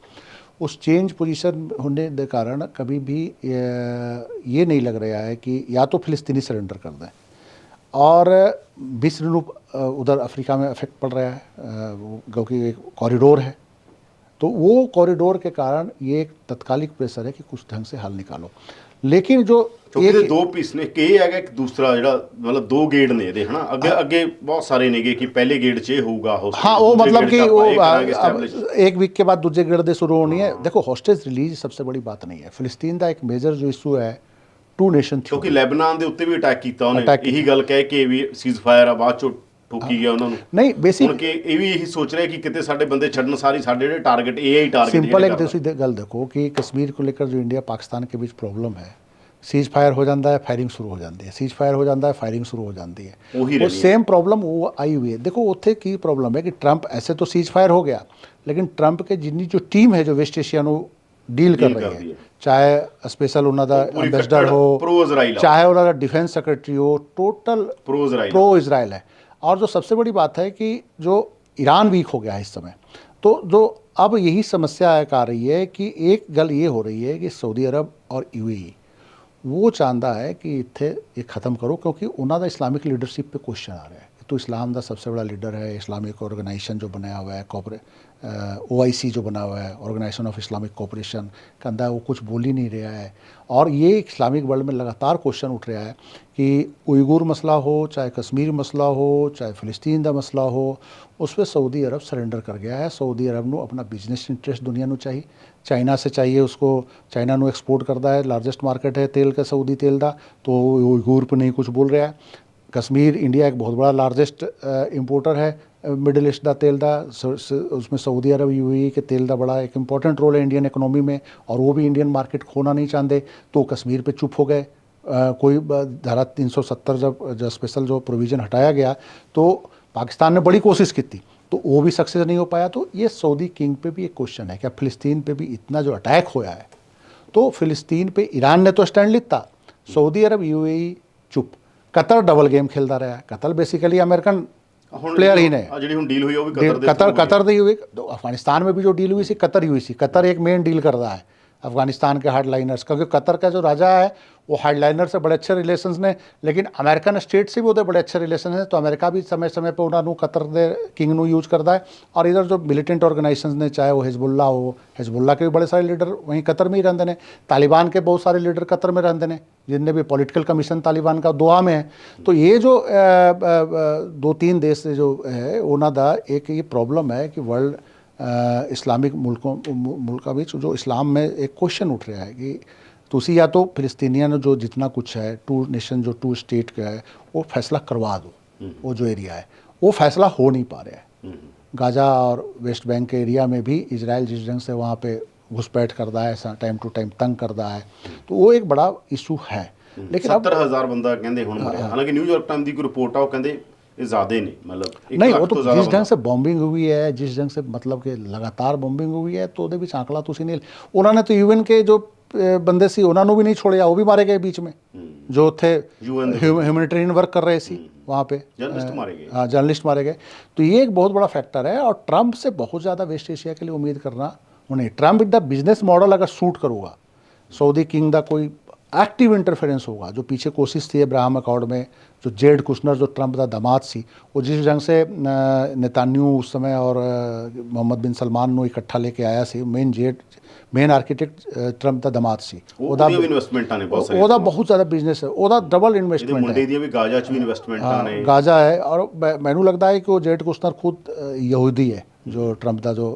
S2: उस चेंज पोजीशन होने के कारण कभी भी ये नहीं लग रहा है कि या तो फ़िलिस्तीनी सरेंडर कर दें, और मिस्र रूप उधर अफ्रीका में इफेक्ट पड़ रहा है क्योंकि एक कॉरिडोर है, तो वो कॉरिडोर के कारण ये एक तत्कालिक प्रेशर है कि कुछ ढंग से हल निकालो। लेकिन जो
S1: ਕਿਉਂਕਿ ਦੋ ਪੀਸ ਨੇ, ਕਿ ਇਹ ਹੈਗਾ ਇੱਕ ਦੂਸਰਾ ਜਿਹੜਾ ਮਤਲਬ ਦੋ ਗੇੜ ਨੇ ਇਹਦੇ ਹਨਾ, ਅੱਗੇ ਬਹੁਤ ਸਾਰੇ ਨੇਗੇ ਕਿ ਪਹਿਲੇ ਗੇੜ 'ਚ ਇਹ ਹੋਊਗਾ ਹੋਸਟੇਜ,
S2: हाँ वो मतलब कि वो
S1: establish।
S2: एक वीक के बाद दूसरे गेड़ दे शुरू होनी है। देखो हॉस्टेज रिलीज सबसे बड़ी बात नहीं है, फिलिस्तीन का एक मेजर जो इशू है टू नेशन
S1: ਕਿਉਂਕਿ ਲੈਬਨਾਨ ਦੇ ਉੱਤੇ ਵੀ ਅਟੈਕ ਕੀਤਾ ਉਹਨੇ,
S2: Attack
S1: ਇਹੀ ਗੱਲ ਕਹਿ ਕੇ ਵੀ ਸੀਜ਼ ਫਾਇਰ ਆ, ਬਾਅਦ ਚੋਂ ਠੋਕੀ ਗਿਆ ਉਹਨਾਂ ਨੂੰ।
S2: नहीं बेसिक
S1: ਹੁਣ ਕਿ ਇਹ ਵੀ ਇਹੀ ਸੋਚ ਰਿਹਾ ਕਿ ਕਿਤੇ ਸਾਡੇ ਬੰਦੇ ਛੱਡਣ ਸਾਰੀ ਸਾਡੇ ਜਿਹੜੇ ਟਾਰਗੇਟ ਇਹ ਹੀ ਟਾਰਗੇਟ
S2: सिंपल एक दूसरी गल देखो कि कश्मीर को लेकर जो इंडिया पाकिस्तान के बीच प्रॉब्लम है, सीज फायर हो जाता है फायरिंग शुरू हो जाती है, सीज फायर हो जाता है फायरिंग शुरू हो जाती है,
S1: ਉਹੀ
S2: वो
S1: रहनी है।
S2: सेम प्रॉब्लम वो आई हुई है। देखो उत्थे की प्रॉब्लम है कि ट्रंप ऐसे तो सीज फायर हो गया, लेकिन ट्रंप के जितनी जो टीम है जो वेस्ट एशिया नो डील कर
S1: Deal
S2: रही
S1: करदी
S2: है,
S1: है।
S2: चाहे स्पेशल उन्होंने
S1: पूरी
S2: एम्बेसडर हो,
S1: pro Israel हो।
S2: चाहे उन्होंने डिफेंस सेक्रेटरी हो, total
S1: pro Israel.
S2: Pro Israel है। और जो सबसे बड़ी बात है कि जो ईरान वीक हो गया है इस समय, तो जो अब यही समस्या एक आ रही है कि एक गल ये हो रही है कि सऊदी अरब और यूएई वो चाहता है कि इत्थे ये ख़त्म करो, क्योंकि उन्होंने इस्लामिक लीडरशिप पे क्वेश्चन आ रहा है कि तो इस्लाम का सबसे बड़ा लीडर है, इस्लामिक ऑर्गेनाइजेशन जो बनाया हुआ है OIC जो बना हुआ है, ऑर्गेनाइजेशन ऑफ इस्लामिक कोऑपरेशन, कहता है वो कुछ बोल ही नहीं रहा है। और ये इस्लामिक वर्ल्ड में लगातार क्वेश्चन उठ रहा है कि उइगुर मसला हो, चाहे कश्मीर मसला हो, चाहे फ़िलिस्तीन का मसला हो, उस पर सऊदी अरब सरेंडर कर गया है। सऊदी अरब को अपना बिजनेस इंटरेस्ट दुनिया को चाहिए, चाइना से चाहिए उसको, चाइना को एक्सपोर्ट करता है, लार्जेस्ट मार्केट है तेल का सऊदी तेल का, तो उइगुर पर नहीं कुछ बोल रहा है। कश्मीर इंडिया एक बहुत बड़ा लार्जेस्ट इंपोर्टर है मिडिल ईस्ट का तेल का, उसमें सऊदी अरब यूएई के तेल का बड़ा एक इंपॉर्टेंट रोल है इंडियन इकोनॉमी में, और वो भी इंडियन मार्केट खोना नहीं चाहते, तो कश्मीर पे चुप हो गए। कोई धारा 370 जब स्पेशल जो प्रोविज़न हटाया गया तो पाकिस्तान ने बड़ी कोशिश की थी, तो वो भी सक्सेस नहीं हो पाया। तो ये सऊदी किंग पे भी एक क्वेश्चन है, क्या फ़िलिस्तीन पे भी इतना जो अटैक होया है, तो फ़िलिस्तीन पे ईरान ने तो स्टैंड लिया, सऊदी अरब यूएई चुप, कतर डबल गेम खेलता रहा है। कतर बेसिकली अमेरिकन प्लेयर ही नहीं,
S1: ਜਿਹੜੀ ਹੁਣ ਡੀਲ ਹੋਈ ਉਹ ਵੀ
S2: कतर दी हुई, तो अफगानिस्तान में भी जो डील हुई थी कतर हुई थी। कतर एक मेन डील कर रहा है अफगानिस्तान के हार्डलाइनर्स, क्योंकि कतर का जो राजा है वो हार्डलाइनर से बड़े अच्छे रिलेशंस ने, लेकिन अमेरिकन स्टेट से भी वो बड़े अच्छे रिलेशन हैं, तो अमेरिका भी समय समय पर उन्होंने कतर दे किंग नू यूज करता है। और इधर जो मिलिटेंट ऑर्गेनाइजेशन ने, चाहे वो हिजबुल्ला हो, हिजबुल्ला के भी बड़े सारे लीडर वहीं कतर में ही रहते हैं, तालिबान के बहुत सारे लीडर कतर में रहते हैं, जिनने भी पॉलिटिकल कमीशन तालिबान का दोहा में है। तो ये जो 2-3 देश जो है उन्होंने एक ये प्रॉब्लम है कि वर्ल्ड इस्लामिक मुल्कों बीच जो इस्लाम में एक क्वेश्चन उठ रहा है कि तुसी या तो फिलिस्तीनियन जो जितना कुछ है टू नेशन जो टू स्टेट का है वो फैसला करवा दो, वो जो एरिया है वो फैसला हो नहीं पा रहा है। गाज़ा और वेस्ट बैंक के एरिया में भी इजराइल जिस ढंग से वहाँ पे घुसपैठ करता है, टाइम टू टाइम तंग करता है, तो वो एक बड़ा इशू है। लेकिन
S1: 70,000 ਬੰਦਾ ਕਹਿੰਦੇ ਹੁਣ ਮਰਿਆ, ਹਾਲਾਂकि न्यूयॉर्क टाइम ਦੀ ਕੋਈ ਰਿਪੋर्ट ਆ ਉਹ ਕਹਿੰਦੇ ये ज़्यादा नहीं, मतलब
S2: नहीं, वो तो जिस ढंग से बॉम्बिंग हुई है, जिस ढंग से मतलब कि लगातार बॉम्बिंग हुई है, तो भी आंकड़ा तुसी नहीं, उन्होंने तो यूएन के जो बंदे सी उन्होंने भी नहीं छोड़िया, वो भी मारे गए बीच में, जो थे ह्यूमैनिटेरियन वर्क कर रहे सी वहाँ पे,
S1: जर्नलिस्ट मारे गए।
S2: हाँ, जर्नलिस्ट मारे गए। तो ये एक बहुत बड़ा फैक्टर है, और ट्रंप से बहुत ज़्यादा वेस्ट एशिया के लिए उम्मीद करना उन्हें, ट्रंप द बिजनेस मॉडल अगर सूट करूँगा, सऊदी किंग का कोई एक्टिव इंटरफेरेंस होगा, जो पीछे कोशिश थी अब्राहम अकॉर्ड में, जो जेड कुशनर जो ट्रंप का दामाद सी, वो जिस ढंग से नेतान्याहू उस समय और मोहम्मद बिन सलमान को इकट्ठा लेके आया सी, मेन आर्कीटेक्ट ट्रंप का दामाद सी,
S1: ਉਹਦਾ ਇਨਵੈਸਟਮੈਂਟਾਂ ਨੇ ਬਹੁਤ ਸਾਰੇ,
S2: ਉਹਦਾ ਬਹੁਤ ਜ਼ਿਆਦਾ ਬਿਜ਼ਨਸ ਹੈ, ਉਹਦਾ ਡਬਲ ਇਨਵੈਸਟਮੈਂਟ ਹੈ।
S1: ਮੁੰਡੇ ਦੀਆਂ ਵੀ ਗਾਜ਼ਾ 'ਚ ਵੀ ਇਨਵੈਸਟਮੈਂਟਾਂ ਨੇ,
S2: गाजा है। और मैनू लगता है कि वो जेड कुशनर खुद यहूदी है, जो ट्रंप का जो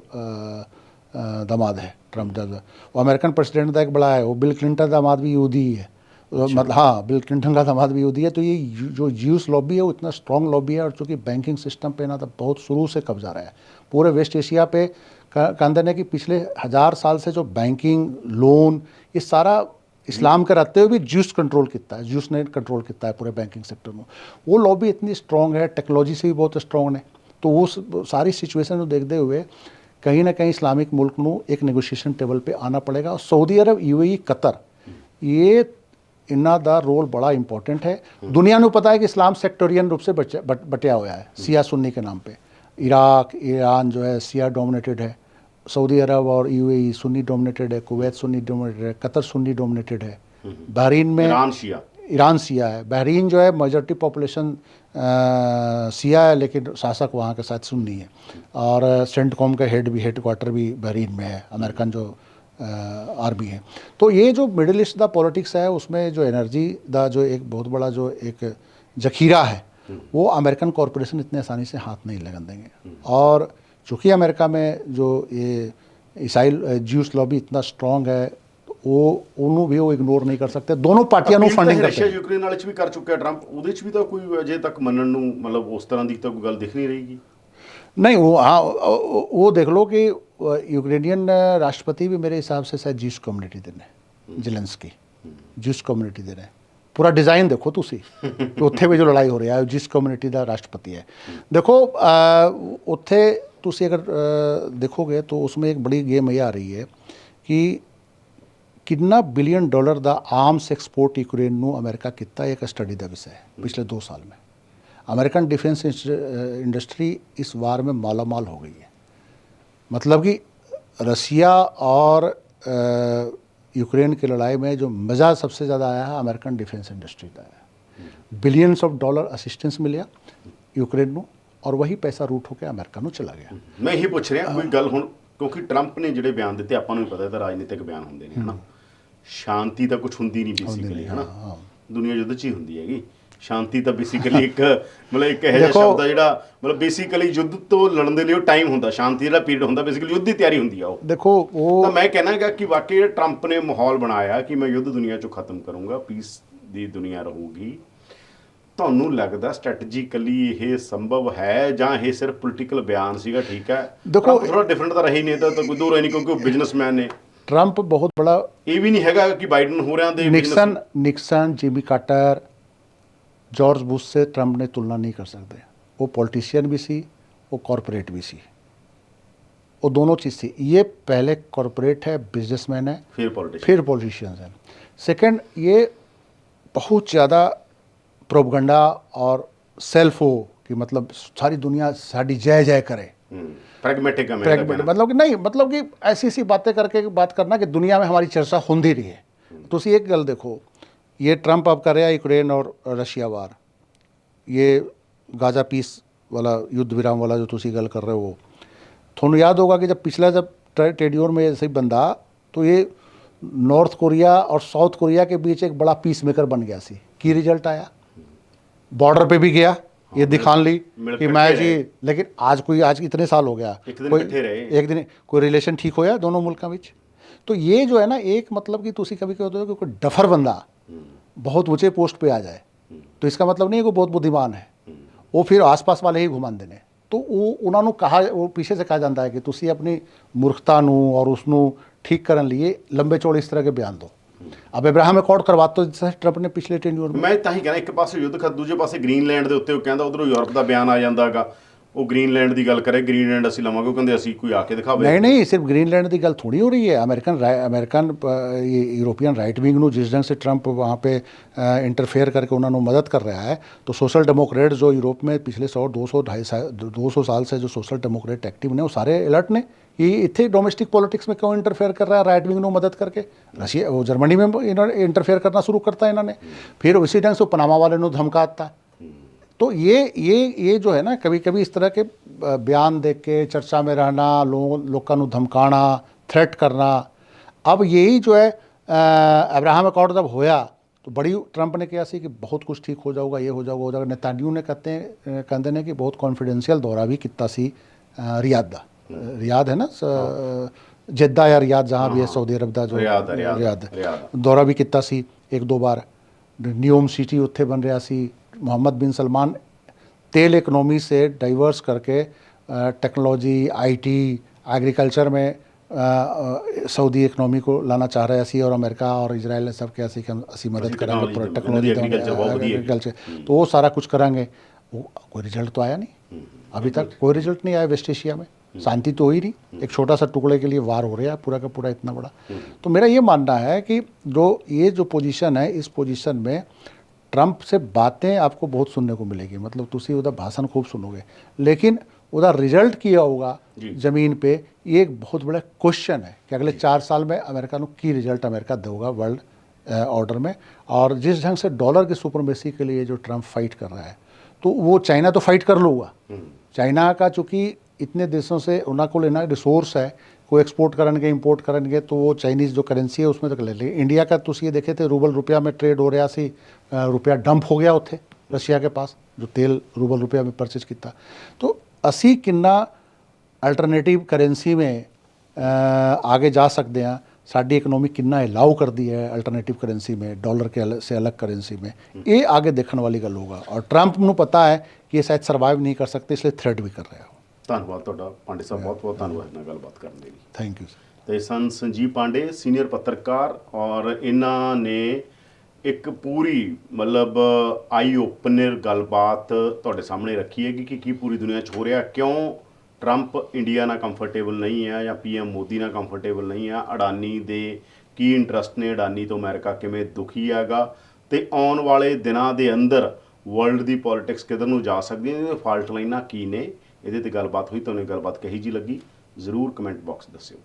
S2: दामाद है, ट्रंप का वो अमेरिकन प्रेसिडेंट का एक बड़ा है, वो बिल क्लिंटन का दामाद भी यहूदी ही है, मतलब हाँ, बिल क्लिंटन का दामाद भी यहूदी है। तो ये जो ज्यूस लॉबी है वो इतना स्ट्रॉन्ग लॉबी है, और चूँकि बैंकिंग सिस्टम पे ना तो बहुत शुरू से कब्जा रहा है पूरे वेस्ट एशिया पे। कहते हैं कि पिछले 1000 साल से जो बैंकिंग लोन ये सारा इस्लाम के रहते हुए भी ज्यूस कंट्रोल किया है, ज्यूस ने कंट्रोल किया है पूरे बैंकिंग सेक्टर में। वो लॉबी इतनी स्ट्रॉन्ग है, टेक्नोलॉजी से भी बहुत स्ट्रॉन्ग है। तो वो सारी सिचुएशन को देखते हुए कहीं ना कहीं इस्लामिक मुल्क को एक नेगोशिएशन टेबल पे आना पड़ेगा। और सऊदी अरब, यूएई, कतर, ये इन्हों का रोल बड़ा इंपॉर्टेंट है। दुनिया को पता है कि इस्लाम सेक्टोरियन रूप से बटिया हुआ है, सिया सुन्नी के नाम पे। इराक, ईरान जो है सिया डोमिनेटेड है, सऊदी अरब और यूएई सुन्नी डोमिनेटेड है, कुवैत सुन्नी डोमिनेटेड है, कतर सुन्नी डोमिनेटेड है, बहरीन में ईरान शिया है। बहरीन जो है मेजॉरिटी पॉपुलेशन शिया है, लेकिन शासक वहाँ के साथ सुन्नी है। और सेंटकॉम का हेड क्वार्टर भी बहरीन में है, अमेरिकन जो आर्मी है। तो ये जो मिडिल ईस्ट दा पॉलिटिक्स है, उसमें जो एनर्जी दा जो एक बहुत बड़ा जो एक जखीरा है, वो अमेरिकन कॉरपोरेशन इतने आसानी से हाथ नहीं लगन देंगे। और चूँकि अमेरिका में जो ये ईसाई ज्यूस लॉबी इतना स्ट्रॉन्ग है, ਉਹ ਉਹਨੂੰ ਵੀ ਉਹ ਇਗਨੋਰ ਨਹੀਂ ਕਰ ਸਕਦੇ। ਦੋਨੋਂ ਪਾਰਟੀਆਂ ਨੂੰ ਫੰਡਿੰਗ ਕਰਦੇ।
S1: ਰਸ਼ੀਆ ਯੂਕਰੇਨ ਵਾਲੇ ਚ ਵੀ ਕਰ ਚੁੱਕਿਆ ਟਰੰਪ, ਉਹਦੇ ਚ ਵੀ ਤਾਂ ਕੋਈ ਅਜੇ ਤੱਕ ਮੰਨਣ ਨੂੰ ਮਤਲਬ ਉਸ ਤਰ੍ਹਾਂ ਦੀ ਤਾਂ ਕੋਈ ਗੱਲ ਦਿਖ ਨਹੀਂ ਰਹੀਗੀ।
S2: नहीं वो हाँ वो देख लो कि यूक्रेनियन राष्ट्रपति भी मेरे हिसाब से शायद जिस कम्युनिटी दे ने जेलेंस्की जिस कम्युनिटी दे ने पूरा डिज़ाइन देखो तुसी उत्थे भी जो लड़ाई हो रही है जिस कम्युनिटी का राष्ट्रपति है। देखो उत्थे तुसी अगर देखोगे तो उसमें एक बड़ी गेम ये आ रही है कि कितना बिलियन डॉलर का आर्म्स एक्सपोर्ट यूक्रेन ਨੂੰ अमेरिका किया, एक स्टडी का विषय है पिछले 2 साल में। अमेरिकन डिफेंस इंडस्ट्री इस वार में मालामाल हो गई है। मतलब कि रसिया और यूक्रेन की लड़ाई में जो मज़ा सबसे ज़्यादा आया है अमेरिकन डिफेंस इंडस्ट्री का है। बिलियंस ऑफ डॉलर असिस्टेंस मिलिया यूक्रेन ਨੂੰ, और वही पैसा रूट होकर अमेरिका ਨੂੰ चला गया।
S1: मैं यही पूछ रहा कोई गल हुण, क्योंकि ट्रंप ने ਜਿਹੜੇ ਬਿਆਨ ਦਿੱਤੇ ਆਪਾਂ ਨੂੰ ਵੀ ਪਤਾ ਇਹ ਤਾਂ ਰਾਜਨੀਤਿਕ ਬਿਆਨ ਹੁੰਦੇ ਨੇ, ਹਨਾ। ਸ਼ਾਂਤੀ ਤਾਂ ਕੁਝ ਹੁੰਦੀ ਨਹੀਂ ਬੇਸਿਕਲੀ, ਹਨਾ। ਦੁਨੀਆ ਯੁੱਧ 'ਚ ਹੀ ਹੁੰਦੀ ਹੈਗੀ। ਸ਼ਾਂਤੀ ਤਾਂ ਬੇਸਿਕਲੀ ਇੱਕ ਮਤਲਬ ਇੱਕ ਇਹੋ ਜਿਹਾ ਸ਼ਬਦ ਆ ਜਿਹੜਾ ਮਤਲਬ ਬੇਸਿਕਲੀ ਯੁੱਧ ਤੋਂ ਲੜਨ ਦੇ ਲਈ ਉਹ ਟਾਈਮ ਹੁੰਦਾ, ਸ਼ਾਂਤੀ ਜਿਹੜਾ ਪੀਰੀਅਡ ਹੁੰਦਾ ਬੇਸਿਕਲੀ ਯੁੱਧ ਦੀ ਤਿਆਰੀ ਹੁੰਦੀ ਆ। ਉਹ
S2: ਦੇਖੋ ਉਹ
S1: ਤਾਂ ਮੈਂ ਕਹਿਣਾ ਹੈਗਾ ਕਿ ਵਾਕਈ ਟਰੰਪ ਨੇ ਮਾਹੌਲ ਬਣਾਇਆ ਕਿ ਮੈਂ ਯੁੱਧ ਦੁਨੀਆ 'ਚੋਂ ਖਤਮ ਕਰੂੰਗਾ, ਪੀਸ ਦੀ ਦੁਨੀਆ ਰਹੂਗੀ। ਤੁਹਾਨੂੰ ਲੱਗਦਾ ਸਟ੍ਰੈਟਜੀਕਲੀ ਇਹ ਸੰਭਵ ਹੈ ਜਾਂ ਇਹ ਸਿਰਫ ਪੋਲੀਟੀਕਲ ਬਿਆਨ ਸੀਗਾ? ਠੀਕ ਹੈ, ਦੇਖੋ ਥੋੜਾ ਡਿਫਰੈਂਟ ਤਾਂ ਰਹੀ ਨਹੀਂ, ਤਾਂ ਕੋਈ ਦੂਰ ਹੈ ਨਹੀਂ, ਕਿਉਂਕਿ ਉਹ ਬਿਜ਼ਨਸਮੈਨ ਨੇ।
S2: ट्रंप बहुत बड़ा
S1: ਇਹ ਵੀ ਨਹੀਂ ਹੈਗਾ ਕਿ ਬਾਈਡਨ ਹੋ ਰਿਆਂ ਦੇ
S2: Nixon Jimmy Carter George Bush से ट्रंप ने तुलना नहीं कर सकते। वो पॉलिटिशियन भी सी, वो कॉरपोरेट भी सी, वो दोनों चीज़ थी। ये पहले कॉरपोरेट है, बिजनेसमैन है, फिर पॉलिटिशियंस है। सेकंड, ये बहुत ज़्यादा प्रोपगंडा और सेल्फ हो कि मतलब सारी दुनिया साड़ी जय जय करे।
S1: प्रैग्मेटिक
S2: मतलब कि नहीं, मतलब कि ऐसी ऐसी बातें करके बात करना कि दुनिया में हमारी चर्चा होती रही है। तो एक गल देखो, ये ट्रंप अब कर रहा है यूक्रेन और रशिया वार, ये गाजा पीस वाला युद्ध विराम वाला जो तुसी गल कर रहे हो, थोड़ा याद होगा कि जब पिछला जब टेड्योर में ऐसे ही बंदा, तो ये नॉर्थ कोरिया और साउथ कोरिया के बीच एक बड़ा पीस मेकर बन गया सी। की रिजल्ट आया, बॉर्डर पे भी गया, ये दिखान ली कि मैं जी, लेकिन आज इतने साल हो गया, एक दिन कोई रिलेशन ठीक होया दोनों मुल्कों में। तो ये जो है ना, एक मतलब कि तुसी कभी कहते हो कि कोई डफर बंदा बहुत ऊंचे पोस्ट पे आ जाए, तो इसका मतलब नहीं है कि बहुत बुद्धिमान है, वो फिर आसपास वाले ही घुमा देने। तो वो उन्होंने कहा, वो पीछे से कहा जाता है कि तुसी अपनी मूर्खता नू और उसनू ठीक करन लिए लंबे चौड़े इस तरह के बयान दो। अब ਇਬਰਾਹਿਮ ਅਕੋਰਡ ਕਰਵਾ ਤੋ ਟਰੰਪ ਨੇ ਪਿਛਲੇ ਟੈਨਿਓਰ में।
S1: ਮੈਂ ਤਾਂ ਹੀ ਕਹਿੰਦਾ ਇੱਕ ਪਾਸੇ ਯੁੱਧ ਖਤ, ਦੂਜੇ ਪਾਸੇ ਗ੍ਰੀਨਲੈਂਡ ਦੇ ਉੱਤੇ ਉਹ ਕਹਿੰਦਾ, ਉਧਰੋਂ ਯੂਰਪ ਦਾ ਬਿਆਨ ਆ ਜਾਂਦਾਗਾ, ਉਹ ਗ੍ਰੀਨਲੈਂਡ ਦੀ ਗੱਲ ਕਰੇ, ਗ੍ਰੀਨਲੈਂਡ ਅਸੀਂ ਲਵਾਂਗੇ, ਉਹ ਕਹਿੰਦੇ ਅਸੀਂ ਕੋਈ ਆ ਕੇ ਦਿਖਾਵੇ।
S2: नहीं सिर्फ ग्रीनलैंड की गल थोड़ी हो रही है। अमेरिकन यूरोपियन राइट विंग ਨੂੰ जिस ढंग से ट्रंप वहाँ पे इंटरफेयर करके उन्होंने मदद कर रहा है, तो सोशल डेमोक्रेट जो यूरोप में पिछले 100-200 साल से जो सोशल डेमोक्रेट एक्टिव ने, वो सारे अलर्ट ने ये इतने डोमेस्टिक पॉलिटिक्स में क्यों इंटरफेयर कर रहा है राइट विंग ਨੂੰ मदद करके। रशिया वो जर्मनी में इंटरफेयर करना शुरू करता है इन्होंने, फिर उसी ढंग से पनामा वाले ਨੂੰ धमकाता। तो ये जो है ना, कभी कभी इस तरह के बयान दे के चर्चा में रहना, लोगों को धमकाना, थ्रेट करना। अब यही जो है अब्राहम अकॉर्ड जब होया, तो बड़ी ट्रंप ने कहा सी कि बहुत कुछ ठीक हो जाऊगा, ये हो जाऊगा। नेतान्याहू ने कहते हैं कि बहुत कॉन्फिडेंशियल दौरा भी किया सी रियाद का, रियाद है ना, जिद्दा या रियाद जहाँ भी है सऊदी अरब का, जो रियाद दौरा भी किया सी 1-2 बार। न्यूम सिटी उत्थे बन रहा सी। मोहम्मद बिन सलमान तेल इकनॉमी से डाइवर्स करके टेक्नोलॉजी, आईटी, एग्रीकल्चर में सऊदी इकनॉमी को लाना चाह रहे सी, और अमेरिका और इजराइल ने सब कहा कि असी मदद करेंगे पूरा टेक्नोलॉजी एग्रीकल्चर, तो वो सारा कुछ करेंगे। वो कोई रिजल्ट तो आया नहीं, अभी तक कोई रिजल्ट नहीं आया वेस्ट एशिया में। शांति तो हो ही नहीं, एक छोटा सा टुकड़े के लिए वार हो रहा है पूरा का पूरा इतना बड़ा। तो मेरा ये मानना है कि जो पोजीशन है, इस पोजीशन में ट्रंप से बातें आपको बहुत सुनने को मिलेगी, मतलब तुसी उधर भाषण खूब सुनोगे, लेकिन ਉਹਦਾ ਰਿਜ਼ਲਟ ਕੀ ਆਊਗਾ
S1: ਜੀ।
S2: ਜ਼ਮੀਨ पे ये एक बहुत बड़ा क्वेश्चन है कि अगले 4 साल में अमेरिका ਨੂੰ ਕੀ ਰਿਜ਼ਲਟ अमेरिका देगा वर्ल्ड ऑर्डर में। और जिस ढंग से डॉलर की सुपरमेसी के लिए जो ट्रम्प फाइट कर रहा है तो वो चाइना तो फाइट कर लूगा। चाइना का चूँकि इतने देशों से उन्होंने को लेना रिसोर्स है, कोई एक्सपोर्ट करेंगे इंपोर्ट करेंगे तो वो चाइनीज़ जो करेंसी है उसमें तक ले लेंगे। इंडिया का तुम ये देखे थे रूबल रुपया में ट्रेड हो रहा सी, रुपया डंप हो गया उत्थे रशिया के पास जो तेल रूबल रुपया में परचेज किया। तो असी किन्ना अल्टरनेटिव करेंसी में आगे जा सकते हैं, साड़ी इकनॉमी किन्ना अलाउ कर दी है अल्टरनेटिव करेंसी में, डॉलर के से अलग करेंसी में, ये आगे देखने वाली गल होगा। और ट्रंप ਨੂੰ पता है कि ये शायद सर्वाइव नहीं कर सकते, इसलिए थ्रेट भी कर रहे हो।
S1: ਧੰਨਵਾਦ ਤੁਹਾਡਾ ਪਾਂਡੇ ਸਾਹਿਬ, ਬਹੁਤ ਬਹੁਤ ਧੰਨਵਾਦ ਨਾਲ ਗੱਲਬਾਤ ਕਰਨ ਦੇ ਲਈ।
S2: Thank you.
S1: ਤੇ ਸਨ ਸੰਜੀਵ ਪਾਂਡੇ ਸੀਨੀਅਰ ਪੱਤਰਕਾਰ, ਔਰ ਇਹਨਾਂ ਨੇ ਇੱਕ ਪੂਰੀ ਮਤਲਬ ਆਈ ਓਪਨਰ ਗੱਲਬਾਤ ਤੁਹਾਡੇ ਸਾਹਮਣੇ ਰੱਖੀ ਹੈ ਕਿ ਕੀ ਪੂਰੀ ਦੁਨੀਆ 'ਚ ਹੋ ਰਿਹਾ, ਕਿਉਂ ਟਰੰਪ ਇੰਡੀਆ ਨਾਲ ਕੰਫਰਟੇਬਲ ਨਹੀਂ ਹੈ ਜਾਂ ਪੀਐਮ ਮੋਦੀ ਨਾਲ ਕੰਫਰਟੇਬਲ ਨਹੀਂ ਹੈ, ਅਡਾਨੀ ਦੇ ਕੀ ਇੰਟਰਸਟ ਨੇ, ਅਡਾਨੀ ਤੋਂ ਅਮਰੀਕਾ ਕਿਵੇਂ ਦੁਖੀ ਹੈਗਾ, ਤੇ ਆਉਣ ਵਾਲੇ ਦਿਨਾਂ ਦੇ ਅੰਦਰ ਵਰਲਡ ਦੀ ਪੋਲਿਟਿਕਸ ਕਿੱਧਰ ਨੂੰ ਜਾ ਸਕਦੀ ਹੈ, ਇਹਦੇ ਫਾਲਟ ਲਾਈਨਾਂ ਕੀ ਨੇ, ਇਹਦੇ ਤੇ ਗੱਲਬਾਤ ਹੋਈ। ਤੁਹਾਨੂੰ ਗੱਲਬਾਤ ਕਹੀ ਜੀ ਲੱਗੀ ਜ਼ਰੂਰ ਕਮੈਂਟ ਬਾਕਸ ਦੱਸਿਓ।